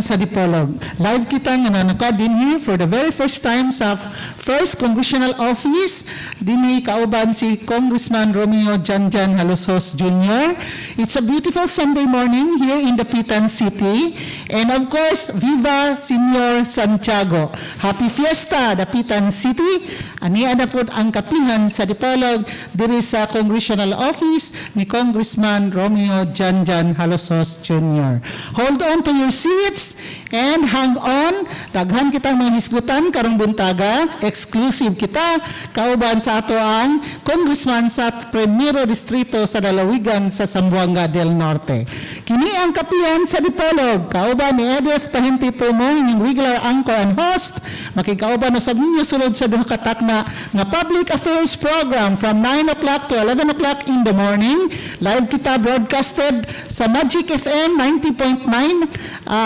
sa Dipolog. Live kita nga nanukad dinhi for the very first time sa First Congressional Office. Dinhi kauban si Congressman Romeo Janjan Halosos Jr. It's a beautiful Sunday morning here in Dapitan City. And of course, Viva Senior Santiago. Happy Fiesta, Dapitan City. Ania na po ang kapihan sa Dipolog diri sa Congressional Office ni Congressman Romeo Janjan Halosos Jr. Hold on to your seats and hang on. Daghan kitang mga hisgutan karong buntaga. Exclusive kita. Kauban sa ato ang Congressman sa Primero Distrito sa Dalawigan sa Zamboanga del Norte. Kini ang kapihan sa Dipolog. Kauban ni Edith Pahimti Tumoy, inyong regular anchor and host. Makikauban na sa ninyo sulod sa duha katak na public affairs program from 9 o'clock to 11 o'clock in the morning. Live kita broadcasted sa Magic FM 90.9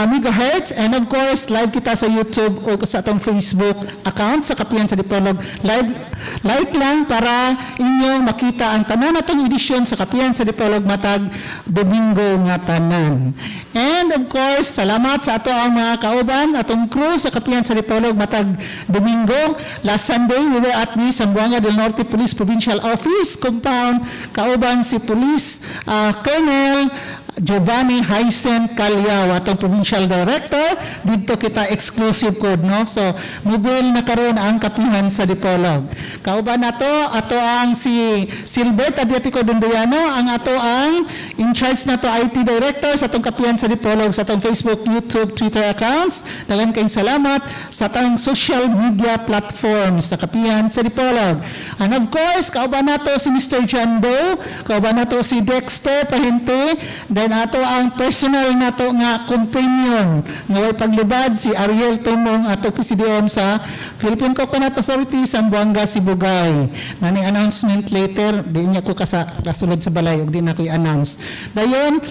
megahertz, and of course live kita sa YouTube o sa atong Facebook account sa Kapihan sa Dipolog. Live lang para inyo makita ang tanan natong edisyon sa Kapihan sa Dipolog matag Domingo nga tanan. And of course, salamat sa ato ang mga kauban, atong crew sa Kapihan sa Dipolog matag Domingo. Last Sunday, we were at the Zamboanga del Norte Police Provincial Office compound. Kauban si Police Colonel Giovanni Hyacint Calyao, atong Provincial Director. Dito kita exclusive code, no? So, mobile na karon ang Kapihan sa Dipolog. Kauban nato, ato ang si Silbert Adriatico Dundoyano, ang ato ang in charge nato IT Director sa atong Kapihan sa Dipolog, sa atong Facebook, YouTube, Twitter accounts. Daghang kayong salamat sa atong social media platforms sa Kapihan sa Dipolog. And of course, kauban nato si Mr. John Doe, kauban nato si Dexter Pahente, then ato ang personal nato nga companion nga way paglubad si Ariel Tumong, ato PCDM sa Philippine Coconut Authority sa Zamboanga, Sibugay. Nani announcement later, di niya ko kasulod sa balay ug di na ko i-announce. Dayon,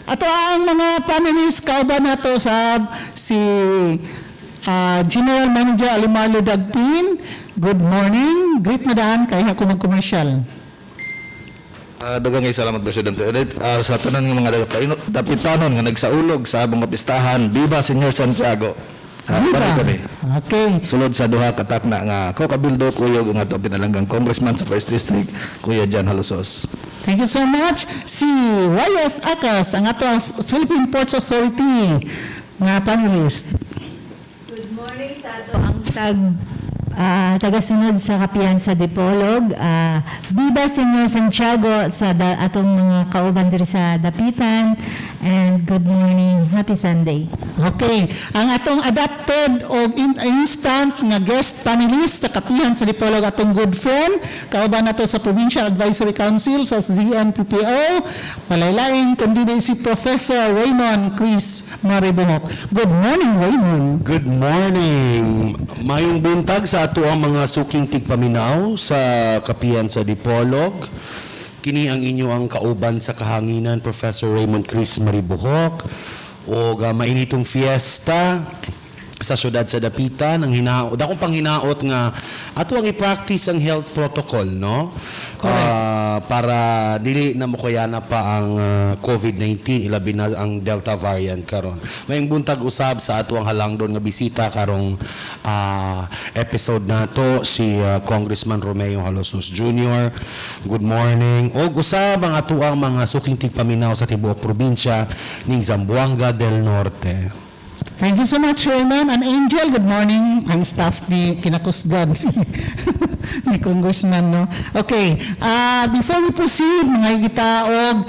ato ang mga panelists kauban nato sa si General Manager Alimarlo Dagpin. Good morning. Great madaan kay ako mag-commercial. Daghang salamat, President. Sa tanan ng mga dapitanon nga nagsaulog sa abong kapistahan, Viva Senior Santiago. Viva. Okay. Sulod sa duha katak na nga ko-kabildo kuyog nga to pinalanggang Congressman sa First District, Kuya Jan Halosos. Thank you so much. Si YF Akas, ang ato ang Philippine Ports Authority nga panelist. Good morning sa ato ang tagasunod sa Kapihan sa Dipolog. Viva Senior Santiago sa atong mga kauban diri sa Dapitan, and good morning, happy Sunday. Okay, ang atong adapted o instant nga guest panelist sa Kapihan sa Dipolog, atong good friend, kauban nato sa Provincial Advisory Council sa ZNPPO, palaylaing kundi si Professor Raymond Chris Maribohok. Good morning, Raymond. Good morning. Mayong buntag sa ato ang mga suking tigpaminaw sa Kapihan sa Dipolog. Kini ang inyo ang kauban sa kahanginan, Professor Raymond Chris Maribohok. O mainitong fiesta sa syudad sa Dapitan, ang hinaot, akong panghinaot nga ato ang i-practice ang health protocol, no? Para dili na mo kayana pa ang COVID-19, ilabi na ang Delta variant karon. Mayong buntag usab sa ato ang halangdon nga bisita karong episode nato si Congressman Romeo Halosos Jr. Good morning. Og usab ang ato ang mga suking tigpaminaw sa tibuok probinsya ning Zamboanga del Norte. Thank you so much, Raymond. And Angel, good morning. Ang staff ni Kinakusgan ni Congressman, no? Okay, before we proceed, mga gitaog,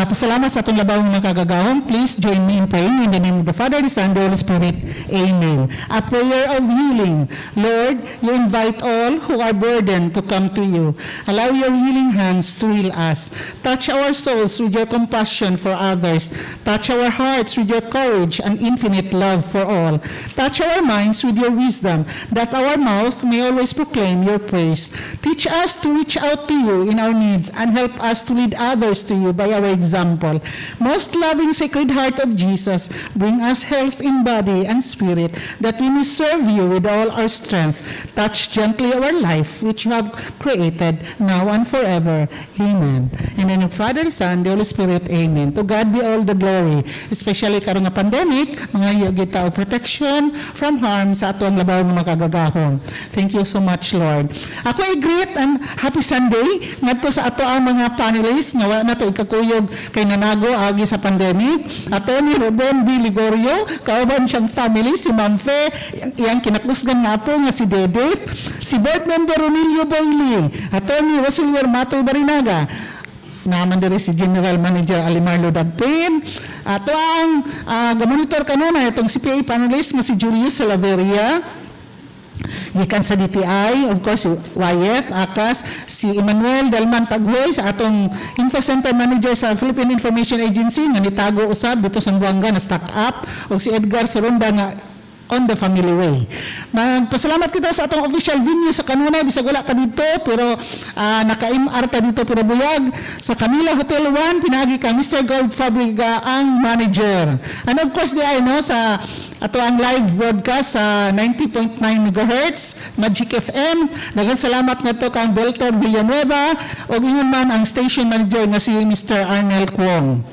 pasalamat sa atong labawang mga kagagahon. Please join me in praying in the name of the Father, the Son, and the Holy Spirit. Amen. A prayer of healing. Lord, you invite all who are burdened to come to you. Allow your healing hands to heal us. Touch our souls with your compassion for others. Touch our hearts with your courage and infinite love for all. Touch our minds with your wisdom, that our mouth may always proclaim your praise. Teach us to reach out to you in our needs and help us to lead others to you by our example. Most loving Sacred Heart of Jesus, bring us health in body and spirit, that we may serve you with all our strength. Touch gently our life, which you have created, now and forever. Amen. In the name of Father, the Son, the Holy Spirit. Amen. To God be all the glory. Especially karong nga pandemic, mga yugita o protection from harm sa ato ang labaw ng mga kagagahon. Thank you so much, Lord. Ako ay great and happy Sunday ngadto sa ato ang mga panelists nga wala nato ikakuyog kay nanago agi sa pandemic. Attorney Ruben B. Ligorio, kauban siyang family, si Ma'am Fe, iyang kinaklusgan nga po nga si Dedith, si Board Member Ronilio Bailey, Attorney Rosilio Mato Barinaga, naman diri si General Manager Alimarlo Dagpin. Ato ang gamonitor kanuna itong CPA panelist nga si Julius Salaveria. Gikan sa DTI, of course, si YF, ACAS, si Emmanuel Dalman Paghoy, sa atong Info Center Manager sa Philippine Information Agency, nga nitago usab dito sa Buanga na stock up, o si Edgar Soronda nga on the family way. Magpasalamat kita sa atong official venue sa kanunay, bisag wala ka dito, pero naka-MR ta dito pero buyag. Sa Camila Hotel 1, pinagi ka Mr. Gold Fabrica ang manager. And of course, di ay no, sa ato ang live broadcast sa 90.9 MHz, Magic FM. Daghang salamat nga to kang Belter Villanueva, o ingon man ang station manager nga si Mr. Arnel Kwong.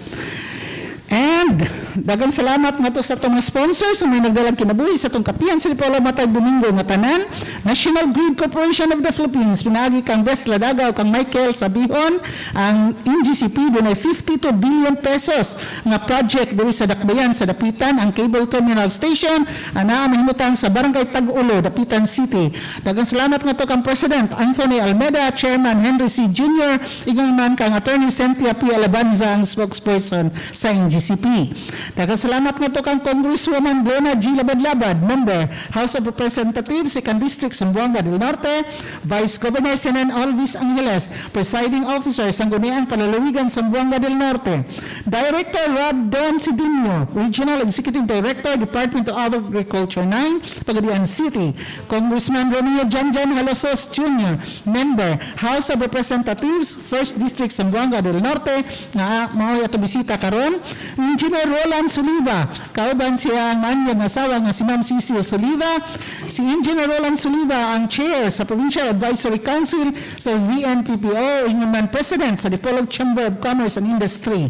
And daghang salamat nga to sa itong sponsors may nagdalang kinabuhi sa itong kapihan sa Dipolo Matag Domingo nga tanan. National Grid Corporation of the Philippines, pinagi kang Beth Ladagaw, kang Michael Sabihon, ang NGCP doon ay 52 billion pesos nga project diri sa Dakbayan sa Dapitan, ang cable terminal station ana mahimutang sa Barangay Tag-Ulo, Dapitan City. Daghang salamat nga to kang President Anthony Almeda, Chairman Henry C. Jr., ingon man kang Attorney Cynthia P. Alabanza ang spokesperson sa NGCP. Daghang salamat nga to kang Congresswoman Glena G. Labad-Labad, Member, House of Representatives, 2nd District, Zamboanga del Norte, Vice Governor Senan Alvis Angeles, Presiding Officer, Sangguniang Palalawigan, Zamboanga del Norte, Director Rod Don Sidinio, Regional Executive Director, Department of Agriculture 9, Pagadian City, Congressman Romeo Janjan Halosos Jr., Member, House of Representatives, 1st District, Zamboanga del Norte, na maoy ato bisita karon, Engineer Roland Soliva, kauban siya ang anyang asawa nga si Ma'am Cecil Soliva. Si Engineer Roland Soliva ang chair sa Provincial Advisory Council sa ZNPPO, ingon man President sa Dipolog Chamber of Commerce and Industry.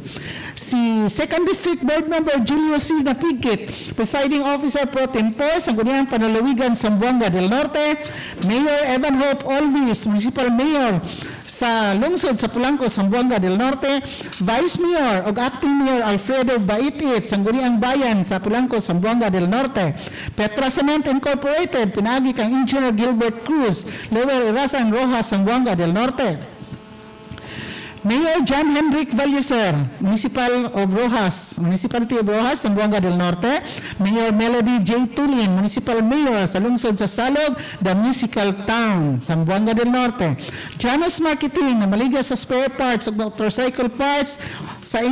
Si 2nd District Board Member Julio C. Napigit, Presiding Officer Pro Tempore sa Guniang Panalawigan, Zamboanga del Norte. Mayor Evan Hope Olvis, Municipal Mayor sa lungsod sa Pulangco, Zamboanga del Norte, Vice Mayor o Acting Mayor Alfredo Baitit, Sangguniang Bayan sa Pulangco, Zamboanga del Norte, Petra Cement Incorporated, pinagi kang Engineer Gilbert Cruz, Lower Irasan Rojas, Zamboanga del Norte, Mayor John Henrik Valleser, Municipal of Rojas, Municipality of Rojas, Zamboanga del Norte, Mayor Melody J. Tulin, Municipal Mayor sa lungsod sa Salog, the Musical Town, Zamboanga del Norte, Janus Marketing, na maliga sa spare parts o motorcycle parts, sa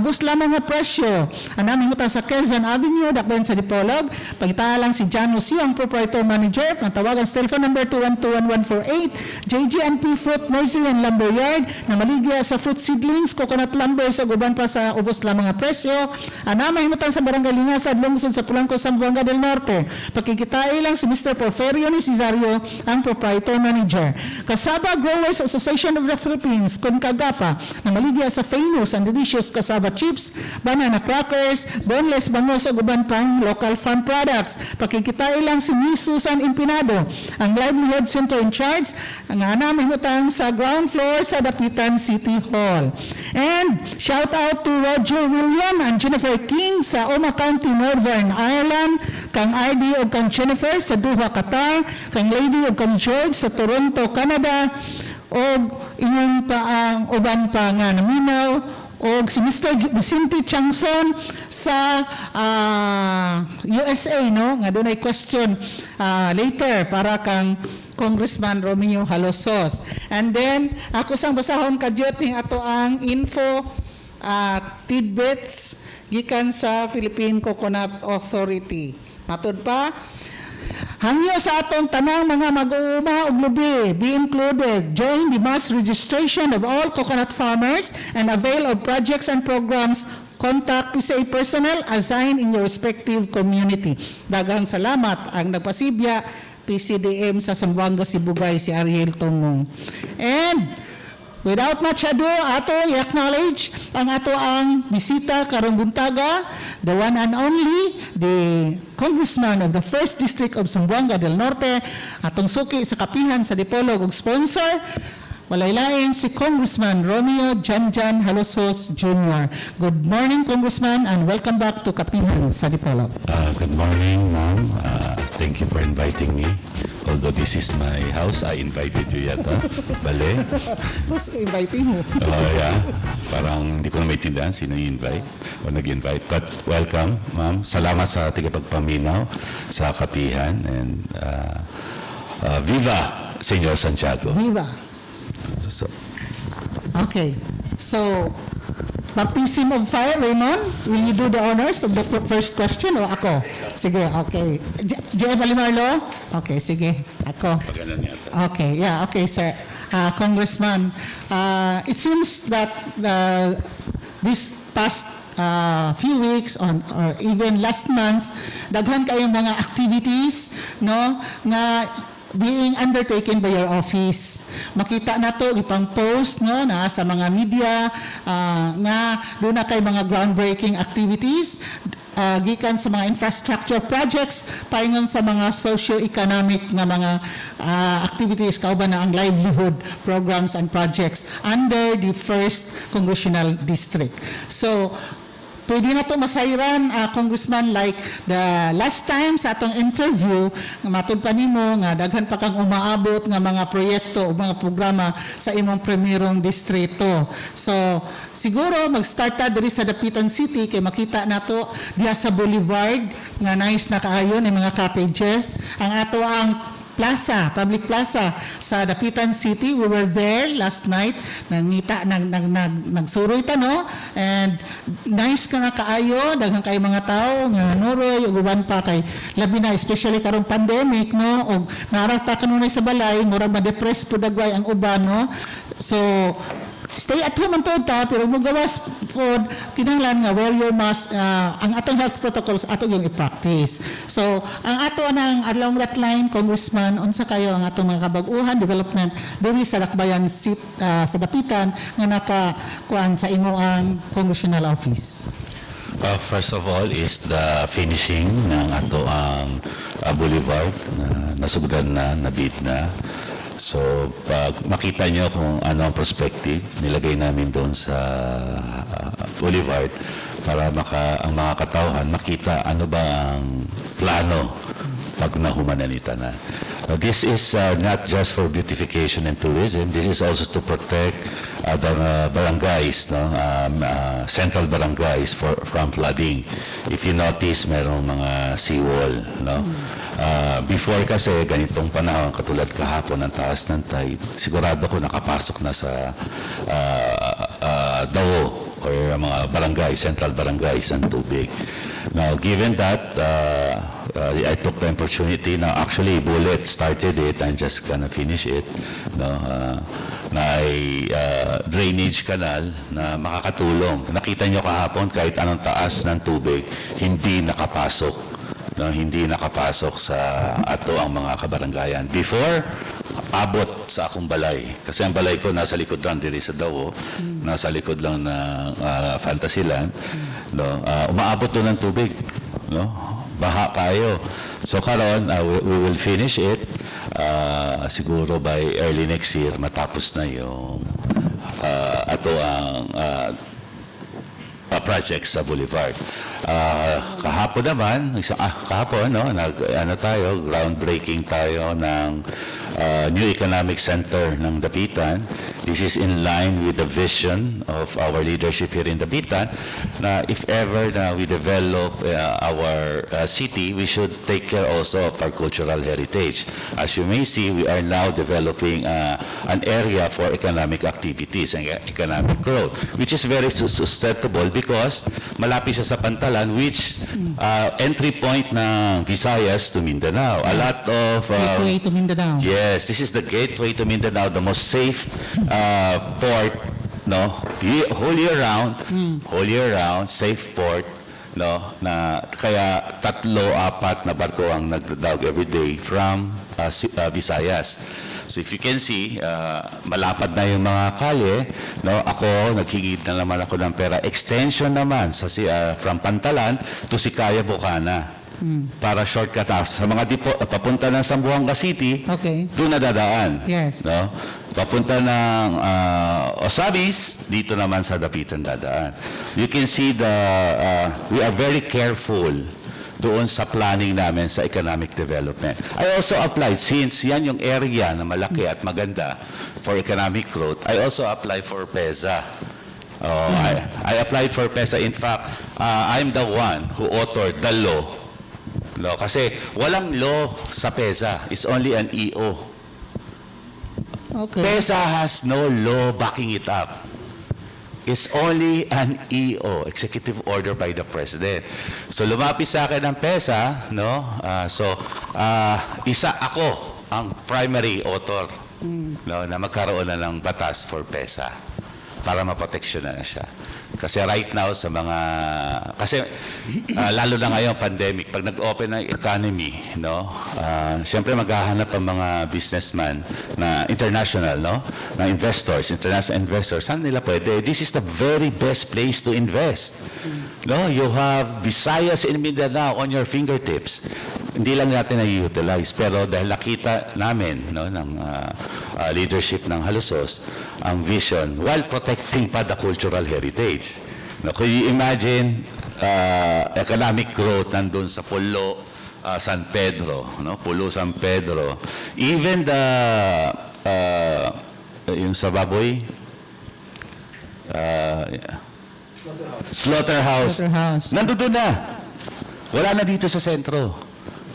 ubos lamang nga presyo. Ang namin muta sa Quezon Avenue, dakbayan sa Dipolog, pagkita lang si Janus Yu, ang proprietor manager, natawagan sa telephone number 212-1148, JG&P Fruit Nursery and Lumberyard, na maliga sa fruit seedlings, coconut lumber sa guban pa sa ubos lamang nga presyo. Ana mahimutan sa Barangay Lingasad, lungsod sa Pulangco, Zamboanga del Norte. Pagkikitai lang si Mr. Porfirio ni Cesario, ang proprietor manager. Kasaba Growers Association of the Philippines, Concagapa, na maligya sa famous and delicious cassava chips, banana crackers, boneless bango sa guban pang local farm products. Pagkikitai lang si Miss Susan Impinado, ang livelihood center in charge, ang ana mahimutang sa ground floor sa Dapitan City Hall. And shout out to Roger William and Jennifer King sa Oma County, Northern Ireland, kang RD o kang Jennifer sa Doha, Qatar, kang Lady o kang George sa Toronto, Canada, o ingon pa ang uban pa nga naminaw, o si Mr. Vicente Changson sa USA, no? Nga doon ay question later para kang Congressman Romeo Halosos. And then, ako sang basahon kadyot ning ato ang info tidbits gikan sa Philippine Coconut Authority. Matod pa, Hangyo sa atong tanang mga mag-uuma ug lubi, be included, join the mass registration of all coconut farmers and avail of projects and programs. Contact PCA personnel assigned in your respective community. Daghang salamat ang nagpasibya PCDM sa Zamboanga, Sibugay, si Ariel Tongong. And without much ado, ato i-acknowledge ang bisita karong buntaga, the one and only, the Congressman of the 1st District of Zamboanga del Norte, atong suki sa kapihan sa Dipolog ug sponsor, walay lain si Congressman Romeo Janjan Halosos Jr. Good morning, Congressman, and welcome back to Kapihan sa Dipolog. Good morning, ma'am. Thank you for inviting me. Although this is my house, I invited you yata. Bale? Who's inviting mo? Oh, yeah. Parang hindi ko na maintindihan sino i-invite o nag-invite. But welcome, ma'am. Salamat sa tigapagpaminaw sa Kapihan. And viva, Senyor Santiago. Viva. So, Okay. So, baptism of fire, Raymond, will you do the honors of the first question o ako? Sige, okay. J.M. Alimarlo? Okay, sige. Ako. ganun yata. Okay, yeah, okay, sir. Congressman, it seems that this past few weeks or even last month, daghan kayong mga activities, no, na being undertaken by your office. Makita na to ipang post no na sa mga media nga doon na kay mga groundbreaking activities gikan sa mga infrastructure projects paingon sa mga socio-economic nga mga activities kauban na ang livelihood programs and projects under the 1st Congressional District. So pwede na ito masayran, Congressman, like the last time sa atong interview, nga matod pa nimo nga daghan pa kang umaabot nga mga proyekto o mga programa sa imong primerong distrito. So, siguro mag-start ta diri sa Dapitan City kay makita nato diha sa Boulevard nga nice na kaayo ni mga cottages. Ang ato ang plaza, public plaza sa Dapitan City. We were there last night. Nagsuroy ta, no? And nice ka nga kaayo, daghang kay mga tao nga nuroy ug uban pa kay labi na especially karong pandemic, no? Og narata kanunay sa balay, murag ma-depress pud dagway ang uban, no? So stay at home antod ta pero magawas pod kinahanglan nga wear your mask, ang atong health protocols ato yung i-practice. So ang ato nang along that line, Congressman, unsa kayo ang atong mga kabag-uhan development diri sa Dakbayan sa Dapitan nga nakakuan sa imo ang congressional office? First of all is the finishing ng ato ang boulevard na nasugdan na, nabid na. So, pag makita nyo kung ano ang perspective, nilagay namin doon sa boulevard para ang mga katauhan makita ano ba ang plano pag nahumanan ita na. This is not just for beautification and tourism. This is also to protect the barangays, no? Central barangays from flooding. If you notice, merong mga seawall, no? Before kasi ganitong panahon katulad kahapon ang taas ng tide, sigurado ko nakapasok na sa Dawo or mga barangay, central barangays ang tubig. Now, given that, I took the opportunity. Now, actually, Bullet started it. I'm just gonna finish it. No, na ay drainage canal na makakatulong. Nakita nyo kahapon, kahit anong taas ng tubig, hindi nakapasok. No, hindi nakapasok sa ato ang mga kabarangayan. Before, abot sa akong balay. Kasi ang balay ko nasa likod lang diri sa Dawo, nasa likod lang na Fantasyland. No, umaabot doon ng tubig. No? Baha kayo. So karon, we will finish it. Siguro by early next year, matapos na yung ato ang projects sa Boulevard. Kahapon naman, kahapon, no, groundbreaking tayo ng New Economic Center ng Dapitan. This is in line with the vision of our leadership here in Dapitan, na if ever na we develop our city, we should take care also of our cultural heritage. As you may see, we are now developing an area for economic activities and economic growth, which is very susceptible because malapit siya sa Pantalan, which entry point ng Visayas to Mindanao. A lot of Gateway to Mindanao. yes, this is the gateway to Mindanao, the most safe port, no, whole year round, safe port, no, na kaya 3-4 na barko ang nagdadawag every day from Visayas. So if you can see, malapad na yung mga kalye, no, ako, naghigit na naman ako ng pera. Extension naman from Pantalan to Sikaya, Bukana. Para shortcut sa mga papunta ng Zamboanga City, Okay. doon nadadaan. Yes. No? Papunta ng Osamis, dito naman sa Dapitan dadaan. You can see we are very careful doon sa planning namin sa economic development. I also applied, since yan yung area na malaki at maganda for economic growth, I also applied for PEZA. I applied for PEZA. In fact, I'm the one who authored the law. No, kasi walang law sa PEZA. It's only an EO. Okay. PEZA has no law backing it up. It's only an EO, executive order by the President. So lumapit sa akin ang PEZA, no? Isa ako ang primary author, no, na magkaroon na ng batas for PEZA para maproteksyonan na siya. Kasi right now sa kasi lalo na ngayon pandemic, pag nag-open ang economy, no, siyempre maghahanap ang mga businessman na international, no, na international investors, saan nila pwede? This is the very best place to invest. No, you have Visayas and Mindanao on your fingertips. Hindi lang natin na-utilize, pero dahil nakita namin, no, ng leadership ng Halusos ang vision while protecting pa the cultural heritage. No, can you imagine economic growth nandun sa Pulo, San Pedro, no? Pulo, San Pedro. Even yung sa baboy, slaughterhouse. Nandun na. Wala na dito sa sentro.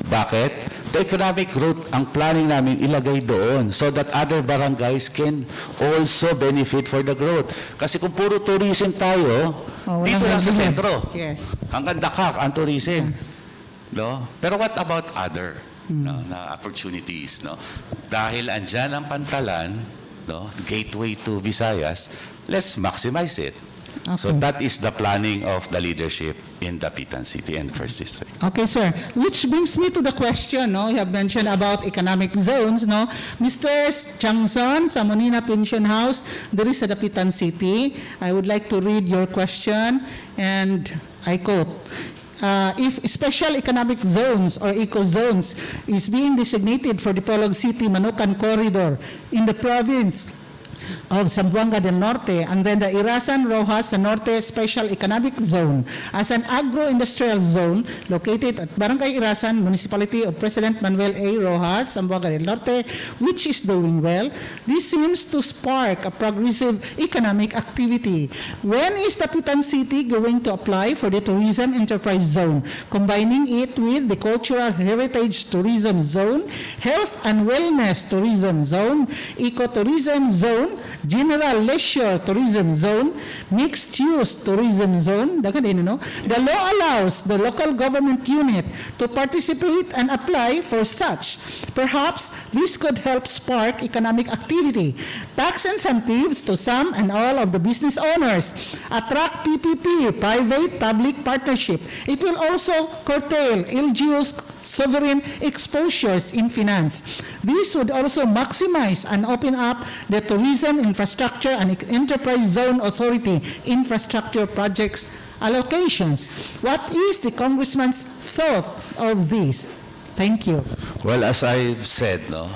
Bakit? The economic growth, ang planning namin ilagay doon so that other barangays can also benefit for the growth. Kasi kung puro tourism tayo, dito lang sa sentro. Yes. Hanggang Dakar ang tourism. No? Pero what about other na opportunities? No? Dahil andyan ang Pantalan, no, gateway to Visayas, let's maximize it. So Okay. that is the planning of the leadership in Dapitan City and First District. Okay, sir. Which brings me to the question, no? You have mentioned about economic zones, no? Mr. Changson, sa Monina Pension House, there is sa Dapitan City. I would like to read your question, and I quote, if special economic zones or eco-zones is being designated for Dipolog City Manukan Corridor in the province of Zamboanga del Norte, and then the Irasan Rojas Norte Special Economic Zone as an agro-industrial zone located at Barangay Irasan, Municipality of President Manuel A. Rojas, Zamboanga del Norte, which is doing well. This seems to spark a progressive economic activity. When is Dapitan City going to apply for the Tourism Enterprise Zone, combining it with the Cultural Heritage Tourism Zone, Health and Wellness Tourism Zone, Ecotourism Zone, General Leisure Tourism Zone, Mixed Use Tourism Zone? The law allows the local government unit to participate and apply for such. Perhaps this could help spark economic activity, tax incentives to some and all of the business owners, attract PPP, private-public partnership. It will also curtail LGU's sovereign exposures in finance. This would also maximize and open up the Tourism Infrastructure and Enterprise Zone Authority infrastructure projects allocations. What is the Congressman's thought of this? Thank you. Well, as I've said, no,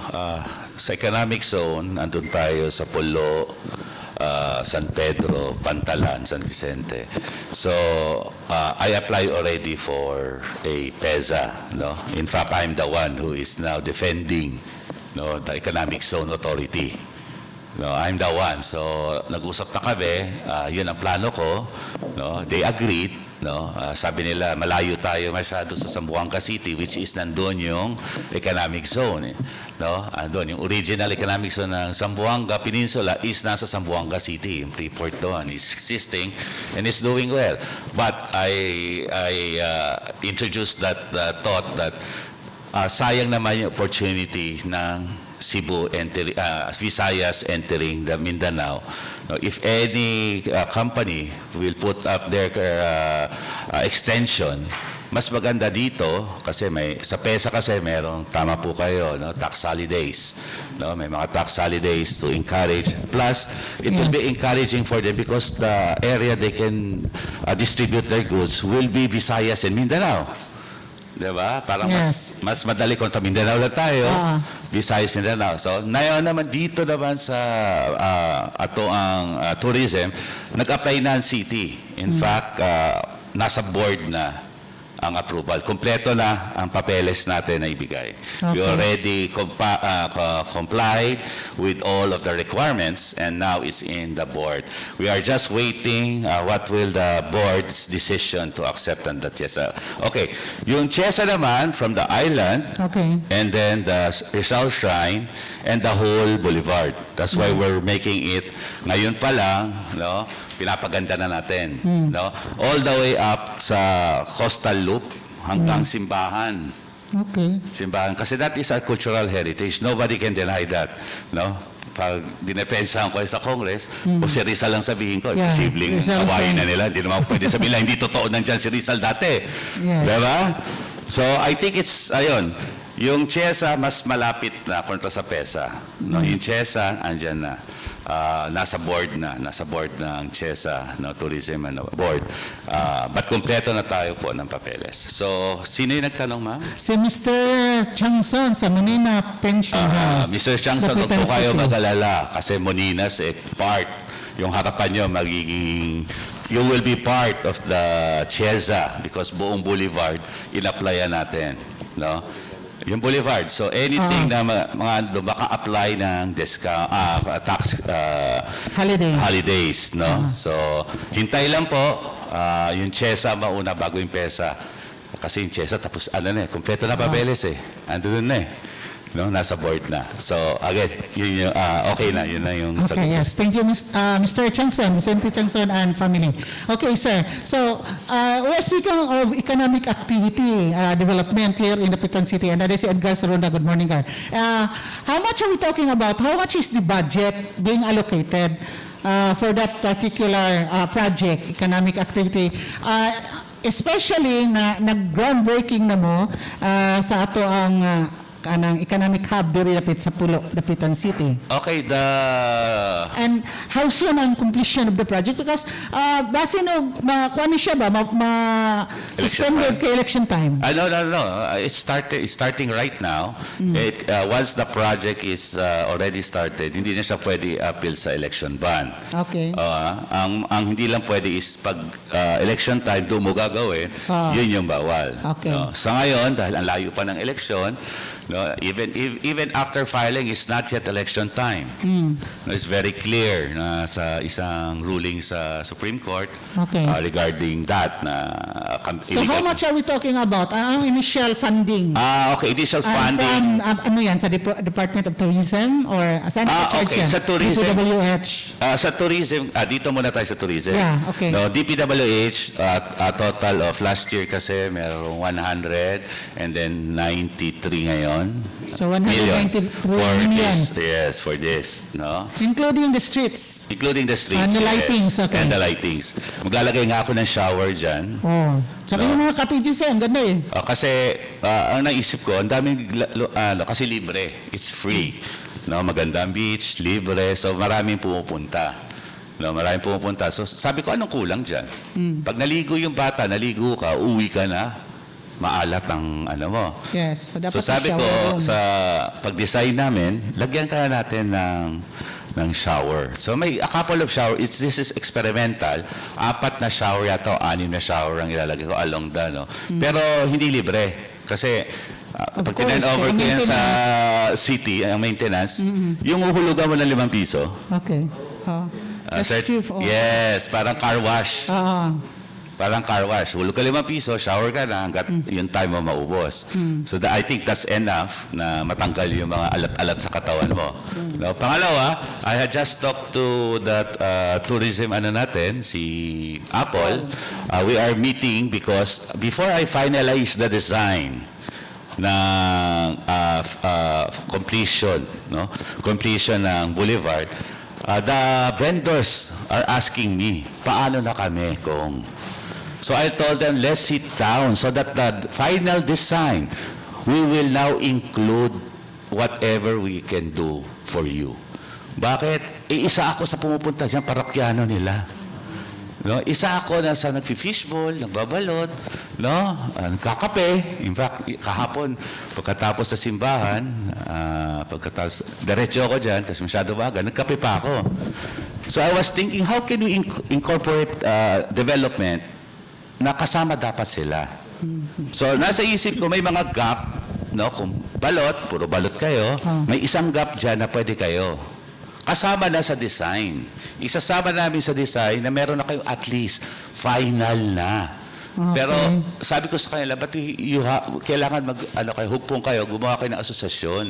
sa economic zone, andun tayo sa Pulo, San Pedro, Pantalan, San Vicente. So, I applied already for a PEZA. No? In fact, I'm the one who is now defending, no, the Economic Zone Authority. No, I'm the one. So, nag-usap na kami, yun ang plano ko. No, they agreed. No, sabi nila, malayo tayo masyado sa Zamboanga City, which is nandun yung economic zone. No, andun, yung original economic zone ng Zamboanga Peninsula is nasa Zamboanga City. Yung Freeport doon is existing and is doing well. But I introduced that thought that sayang naman yung opportunity ng Cebu entering, Visayas entering the Mindanao. No, if any company will put up their extension, mas maganda dito kasi sa PESA kasi merong, tama po kayo, no, tax holidays. No, may mga tax holidays to encourage. Plus, it will be encouraging for them because the area they can distribute their goods will be Visayas and Mindanao. Diba? Parang Yes. mas madali kung Mindanao lang tayo, Visayas, Mindanao. So, ngayon naman dito naman sa ato ang tourism, nag-apply na ang city. In fact, nasa board na ang approval. Kompleto na ang papeles natin na ibigay. We Okay. already complied with all of the requirements and now it's in the board. We are just waiting what will the board's decision to accept on the CHESA. Okay, yung CHESA naman from the island Okay. and then the Rizal Shrine and the whole boulevard. That's why we're making it ngayon pa lang, no? Pinapaganda na natin, no? All the way up sa coastal loop hanggang simbahan. Okay. Simbahan kasi that is our cultural heritage. Nobody can deny that, no? Pag dinepensahan ko sa Congress, o si Rizal lang sabihin ko, Yeah, posibleng Rizal kawain na Shrine. nila. Hindi naman pwede sabihin lang, hindi totoo nandyan si Rizal dati. Yes. Diba? So, I think it's, ayun, yung CHESA mas malapit na kontra sa PESA. No? Yung CHESA, andyan na. Nasa board ng CHESA, no, Tourism and Board. But kompleto na tayo po ng papeles. So, sino yung nagtanong, ma'am? Si Mr. Changson sa Manila Pension House. Mr. Changson, huwag Dapitan po kayo City. mag-alala kasi Moninas part. Yung harapan nyo magiging, you will be part of the CHESA because buong boulevard in-applyan natin. No? Yung boulevard. So anything na mga maka-apply ng discount, tax Holiday. holidays, no? So, hintay lang po, yung CHESA mauna bago yung PESA. Kasi yung CHESA, tapos ano na kompleto na papeles Andun na No, nasa board na. So, again, yun yung, okay na, yun na yung sagot. Okay, yes. Thank you, Mr. Changson, Vicente Changson and family. Okay, sir. So, we're speaking of economic activity development here in the Dapitan City, and that is Edgar Saronda. Good morning, Gar. How much are we talking about? How much is the budget being allocated for that particular project, economic activity? Especially na nag-groundbreaking na mo sa ato ang kanang economic hub diri dapit sa Pulo, Dapitan City. Okay, And how soon ang completion of the project? Because base no, kuha ni siya ba, suspended time. kay election time? No. It's starting right now. Once the project is already started, hindi na siya pwede appeal sa election ban. Okay. Ang hindi lang pwede is pag election time, doon mo gagawin, yun yung bawal. Okay. No? Sa ngayon, dahil ang layo pa ng election, no, even after filing, it's not yet election time. No, it's very clear na sa isang ruling sa Supreme Court Okay. regarding that. So how much are we talking about? Ang initial funding? Okay, initial And funding. from, ano yan, sa Department of Tourism? Or saan ka-charge okay, yan? sa tourism. DPWH? Sa tourism, dito muna tayo sa tourism. Yeah, okay. No, DPWH, a total of last year kasi merong 100 and then 93 ngayon. So 193 million. Yes, for this. No? Including the streets. Including the streets. And the yes. lightings, okay. And the lightings. Maglalagay nga ako ng shower dyan. Oh. Sabi ng mga cottages ang ganda eh. Kasi ang naisip ko, ang daming, kasi libre. It's free. No, magandang beach, libre. So maraming pumupunta. No, maraming pumupunta. So sabi ko, anong kulang dyan? Pag naligo yung bata, naligo ka, uwi ka na, maalat ang ano mo. Yes. So, dapat So sabi ko, shower room. sa pag-design namin, lagyan kaya natin ng shower. So may a couple of shower. This is experimental. 4 na shower yata o 6 na shower ang ilalagay ko along the, no? Pero hindi libre. Kasi Of pag tin-over course, ko yan yung sa city, ang maintenance, yung uhulugan mo ng 5 piso. Okay. That's sir, cheap. yes, parang car wash. Parang car wash. Hulog ka 5 piso, shower ka na hanggat yung time mo maubos. So I think that's enough na matanggal yung mga alat-alat sa katawan mo. No? Pangalawa, I had just talked to that tourism natin, si Apple. We are meeting because before I finalize the design ng completion ng boulevard, the vendors are asking me, paano na kami kung... So I told them, let's sit down so that the final design, we will now include whatever we can do for you. Bakit? Isa ako sa pumupunta dyan, parokyano nila. No? Isa ako na sa nagfi-fishball, nagbabalot, no? Nagkakape. In fact, kahapon, pagkatapos sa simbahan, diretso ako dyan, kasi masyado baga, nagkape pa ako. So I was thinking, how can we incorporate development na kasama dapat sila? So nasa isip ko, may mga gap, no? Kung balot, puro balot kayo, may isang gap dyan na pwede kayo. Kasama na sa design. Isasama namin sa design na meron na kayo at least final na. Pero sabi ko sa kanila, ba't kailangan kayo, hugpong kayo, gumawa kayo ng asosasyon.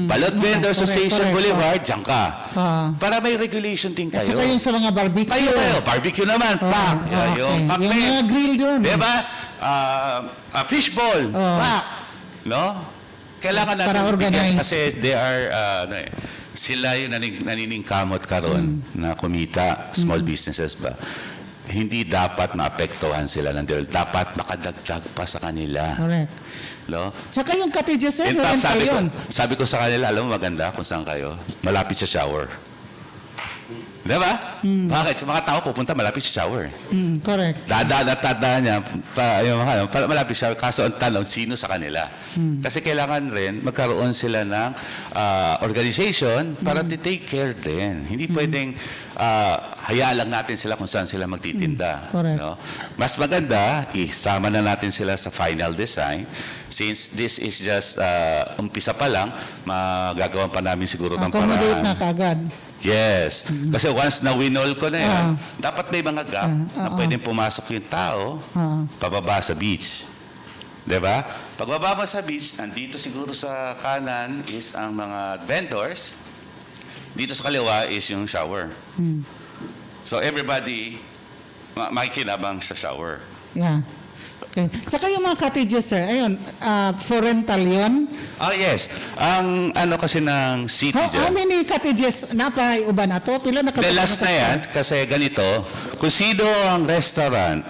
Balot Vendor Association Boulevard, diyan ka. Para may regulation din At kayo. saka yung sa mga barbecue. Kayo, barbecue naman, pak. Yung kape. Yung mga grill doon. Diba? Fishball, pak. No? Kailangan natin Para bigyan organize. kasi they are, sila yung naniningkamot karon na kumita, small businesses ba. Hindi dapat maapektuhan sila ng deal. Dapat makadagdag pa sa kanila. Correct. No? Saka yung cottages, sir, In fact, rental yun. sabi ko sa kanila, alam mo maganda kung saan kayo? Malapit sa shower. Diba? Bakit? Yung mga tao pupunta malapit sa shower. Correct. Dadaan at tadaan niya, malapit siya. Kaso ang tanong, sino sa kanila? Kasi kailangan rin magkaroon sila ng organization para to take care din. Hindi pwedeng hayaan lang natin sila kung saan sila magtitinda. Correct. No? Mas maganda, isama na natin sila sa final design. Since this is just umpisa pa lang, magagawan pa namin siguro ng Accommodate paraan. na kagad. Yes. Kasi once na winol ko na yan, dapat may mga gap na pwedeng pumasok yung tao pababa sa beach. Diba? Pagbaba mo sa beach, nandito siguro sa kanan is ang mga vendors. Dito sa kaliwa is yung shower. So everybody makikinabang sa shower. Yeah. Okay. Saka yung mga cottages, sir, ayun, for rental yun. Oh yes. Ang ano kasi ng city How dyan. many cottages na pa uban na to? Pila na The last na yan, kasi ganito, kung sino ang restaurant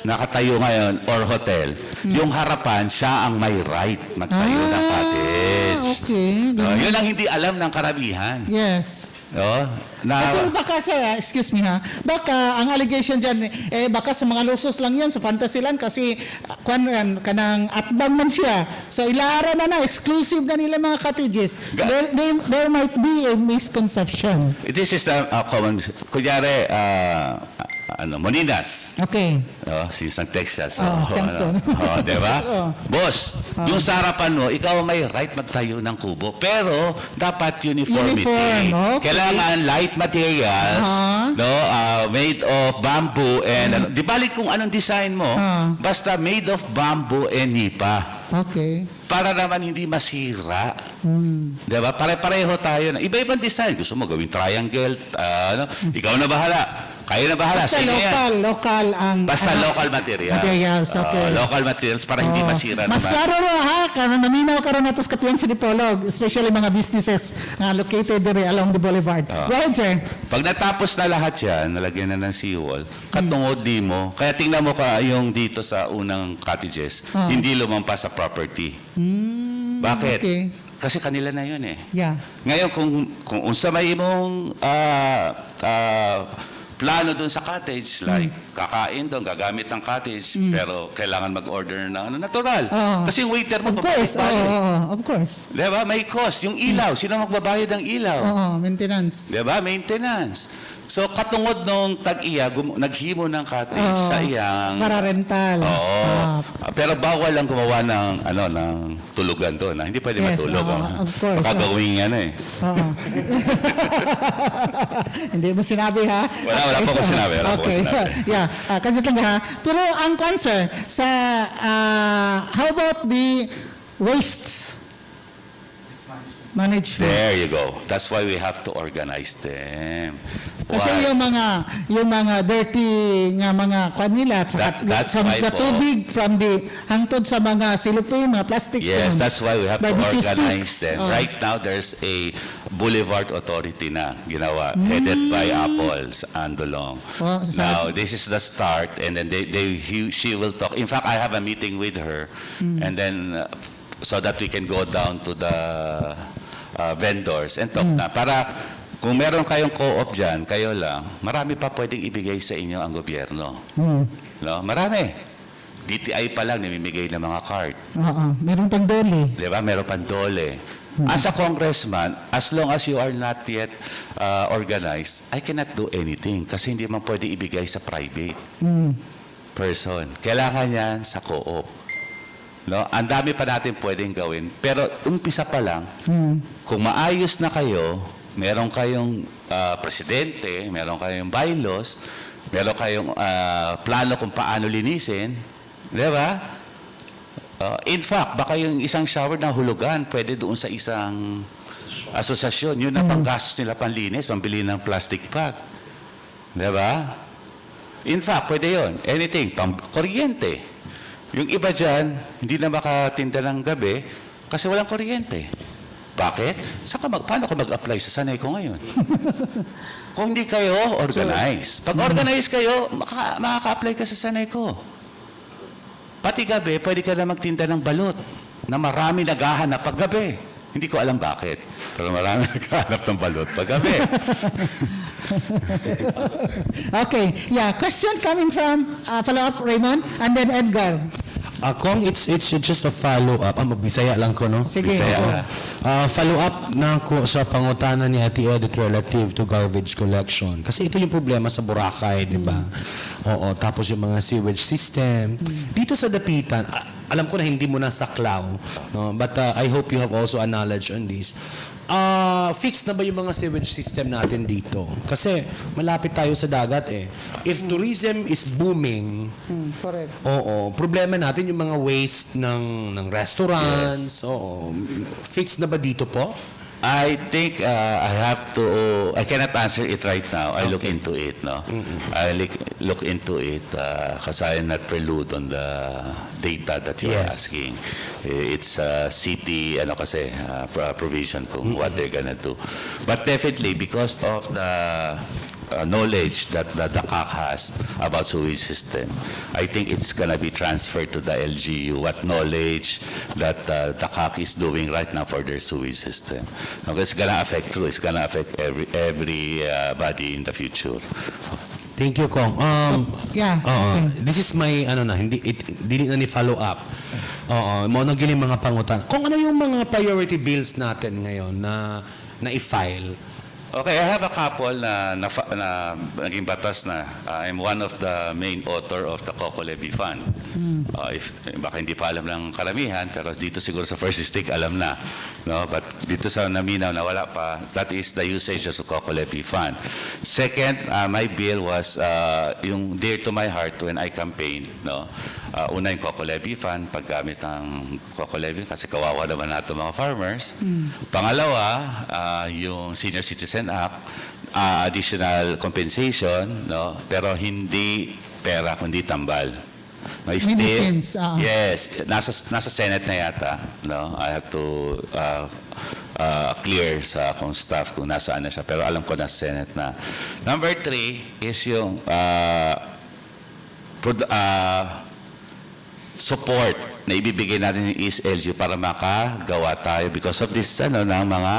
nakatayo ngayon or hotel, yung harapan, siya ang may right magtayo ng cottage. Okay. No, yun ang hindi alam ng karamihan. Yes. No? Na, Kasi baka sir, excuse me ha, baka ang allegation dyan, baka sa mga lusos lang yan, sa Fantasyland, kasi kanang atbang man siya. So ilaara na exclusive na nila mga cottages. There might be a misconception. this is the common, kunyari, Moninas. Okay. Since nag-text siya. So, Jackson. diba? Oh. Boss, yung sa harapan mo, ikaw may right magtayo ng kubo. Pero, dapat uniformity. Uniform, okay. Kailangan light materials, made of bamboo and, di balik kung anong design mo, basta made of bamboo and nipa. Okay. Para naman hindi masira. Diba? Pare-pareho tayo. Iba-ibang design. Gusto mo gawing triangle, ikaw na bahala. Kayo na bahala. Basta Sige yan. local ang... Basta local material. Materials, okay. Local materials para hindi masira Mas naman. klaro ro ha, karon naminaw karon natos kapiyan sa Dipolog, especially mga businesses na located there along the boulevard. Go ahead, sir. Pag natapos na lahat yan, nalagyan na ng seawall, katungod di mo, kaya tingnan mo ka yung dito sa unang cottages, hindi lumampas sa property. Bakit? Okay. Kasi kanila na yun eh. Yeah. Ngayon, kung unsa may imong plano doon sa cottage, like kakain doon, gagamit ng cottage, pero kailangan mag-order ng natural. Oo. Kasi yung waiter mo, Of course, papayad. of course. Di ba? May cost. Yung ilaw, sino magbabayad ng ilaw? Oo, maintenance. Di ba? Maintenance. So, katungod nung tag-iya, naghimo ng cottage Oo. sa iyang... Para rental. Oo. Ah, Pero bawal lang gumawa ng tulugan doon. Hindi pwede Yes, matulog. oo, of course. Baka gawin yan eh. Oo. Hindi mo sinabi ha? Wala po ko sinabi, wala po ko Okay. sinabi. Yeah, kasi lang ha. Pero ang concern sa how about the waste management? There you go. That's why we have to organize them. Kasi Why? yung mga dirty nga mga kwan nila That's from why the po. tubig from the hangtod sa mga cellophane, mga plastics. Yes, ganun. that's why we have to Barbecue organize sticks. them. Oh. Right now, there's a boulevard authority na ginawa, headed by Apples and Dolong. Oh, Now, this is the start, and then she will talk. In fact, I have a meeting with her, and then so that we can go down to the vendors and talk na. Para kung meron kayong co-op dyan, kayo lang, marami pa pwedeng ibigay sa inyo ang gobyerno. No? Marami. DTI pa lang namimigay ng mga card. Oo, meron pang doli. Di ba? Meron pang dole. As a congressman, as long as you are not yet organized, I cannot do anything kasi hindi man pwede ibigay sa private person. Kailangan yan sa co-op. No? Ang dami pa natin pwedeng gawin. Pero umpisa pa lang, kung maayos na kayo, meron kayong presidente, meron kayong bylaws, meron kayong plano kung paano linisin, di ba? In fact, baka yung isang shower na hulugan, pwede doon sa isang asosasyon. Yun ang panggastos nila panlinis, pambili ng plastic bag. Di ba? In fact, pwede yun. Anything. Kuryente. Yung iba dyan, hindi na makatinda ng gabi kasi walang kuryente. Bakit? Paano ko mag-apply sa sanay ko ngayon? Kung hindi kayo organize. Pag organize kayo, makaka-apply ka sa sanay ko. Pati gabi, pwede ka na magtinda ng balot na marami naghahanap pag gabi. Hindi ko alam bakit. Pero marami naghahanap ng balot pag gabi. Okay, yeah, question coming from follow-up Raymond and then Edgar. Kong, it's just a follow-up. Mabisaya lang ko, no? Sige. Bisaya oo. na. Follow-up na ko sa pangutana ni Ate Edith relative to garbage collection. Kasi ito yung problema sa Boracay, di ba? Oo, tapos yung mga sewage system. Dito sa Dapitan, alam ko na hindi mo na saklaw, no? But I hope you have also a knowledge on this. Fixed na ba yung mga sewage system natin dito? Kasi malapit tayo sa dagat eh. If tourism is booming, Correct. oo, problema natin yung mga waste ng restaurants. Oo. Fixed na ba dito po? I think I cannot answer it right now. I look into it, no? I look into it kasi I'm not prelude on the data that you're Yes. asking. It's city, provision kung what they're gonna do. But definitely, because of the knowledge that the DACAC has about sewage system, I think it's gonna be transferred to the LGU. What knowledge that the DACAC is doing right now for their sewage system. Okay, it's gonna affect everybody in the future. Thank you, Kong. Yeah, Oo. This is my, dili na ni follow up. Oo, mo nang gini mga pangutan. Kung ano yung mga priority bills natin ngayon na i-file? Okay, I have a couple na naging batas na. I'm one of the main author of the Coco Levy Fund. Baka hindi pa alam ng karamihan, pero dito siguro sa First District alam na. No? But dito sa Naminaw na wala pa, that is the usage of the Coco Levy Fund. Second, my bill was yung dear to my heart when I campaigned. No? Una yung Coco Levy Fund, paggamit ng Coco Levy, kasi kawawa naman nato mga farmers. Pangalawa, yung Senior Citizen Act, additional compensation, no? Pero hindi pera, kundi tambal. No, still, Medicines, yes, nasa Senate na yata, no? I have to clear sa akong staff kung nasaan na siya, pero alam ko na Senate na. Number 3 is yung support na ibibigay natin ng East LGU para makagawa tayo because of this ng mga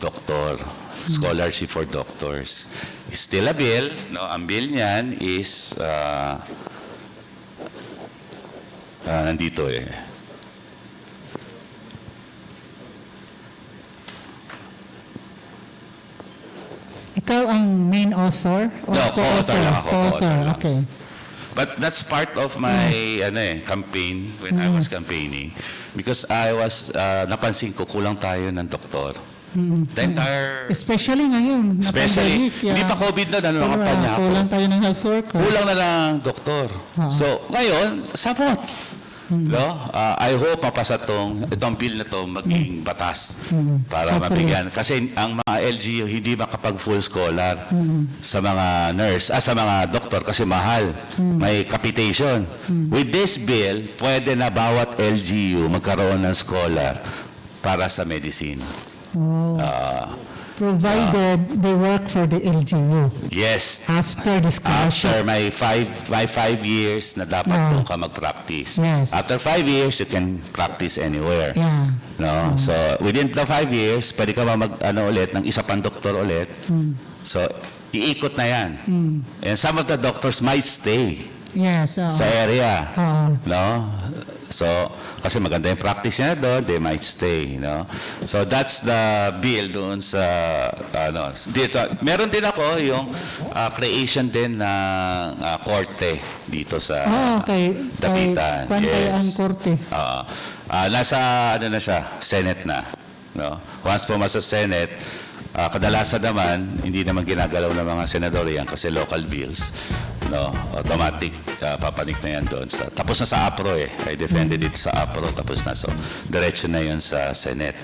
doctor, scholarship for doctors. Still a bill, no? Ang bill niyan is nandito eh. Ikaw ang main author? Or No, co-author lang ako, Co-author, co-author lang. okay. But that's part of my campaign when I was campaigning because I was napansin ko kulang tayo ng doktor. The entire Especially ngayon, na especially pandemic, yeah. hindi pa COVID na nanungapan niya ako. Kulang tayo ng health workers. Kulang na ng doktor. So, ngayon, sabot. No? I hope mapasa itong bill na to maging batas para Hopefully. mabigyan. Kasi ang mga LGU hindi makapag full scholar sa mga nurse, sa mga doktor kasi mahal. May capitation. With this bill, pwede na bawat LGU magkaroon ng scholar para sa medicine. Oh. Ah, Provided they work for the LGU yes. after the After scholarship. my 5 years na dapat Yeah. doon ka mag-practice. Yes. After 5 years, you can practice anywhere. Yeah. No? So, within the 5 years, pwede ka ulit, ng isa pang doktor ulit. So, iikot na yan. And some of the doctors might stay Yes. sa area. Oo. No? So, kasi maganda yung practice niya doon, they might stay, no? So, that's the bill doon sa, dito. Meron din ako yung creation din ng korte dito sa Okay. Dapitan. Pantay ang Yes. korte. Nasa, na siya, Senate na, no? Once pumasa sa Senate, kadalasan naman, hindi naman ginagalaw ng mga senador yan kasi local bills. No, automatic papanik na yan doon sa tapos na sa APRO eh. I defended it sa APRO tapos na so diretso na yun sa Senate.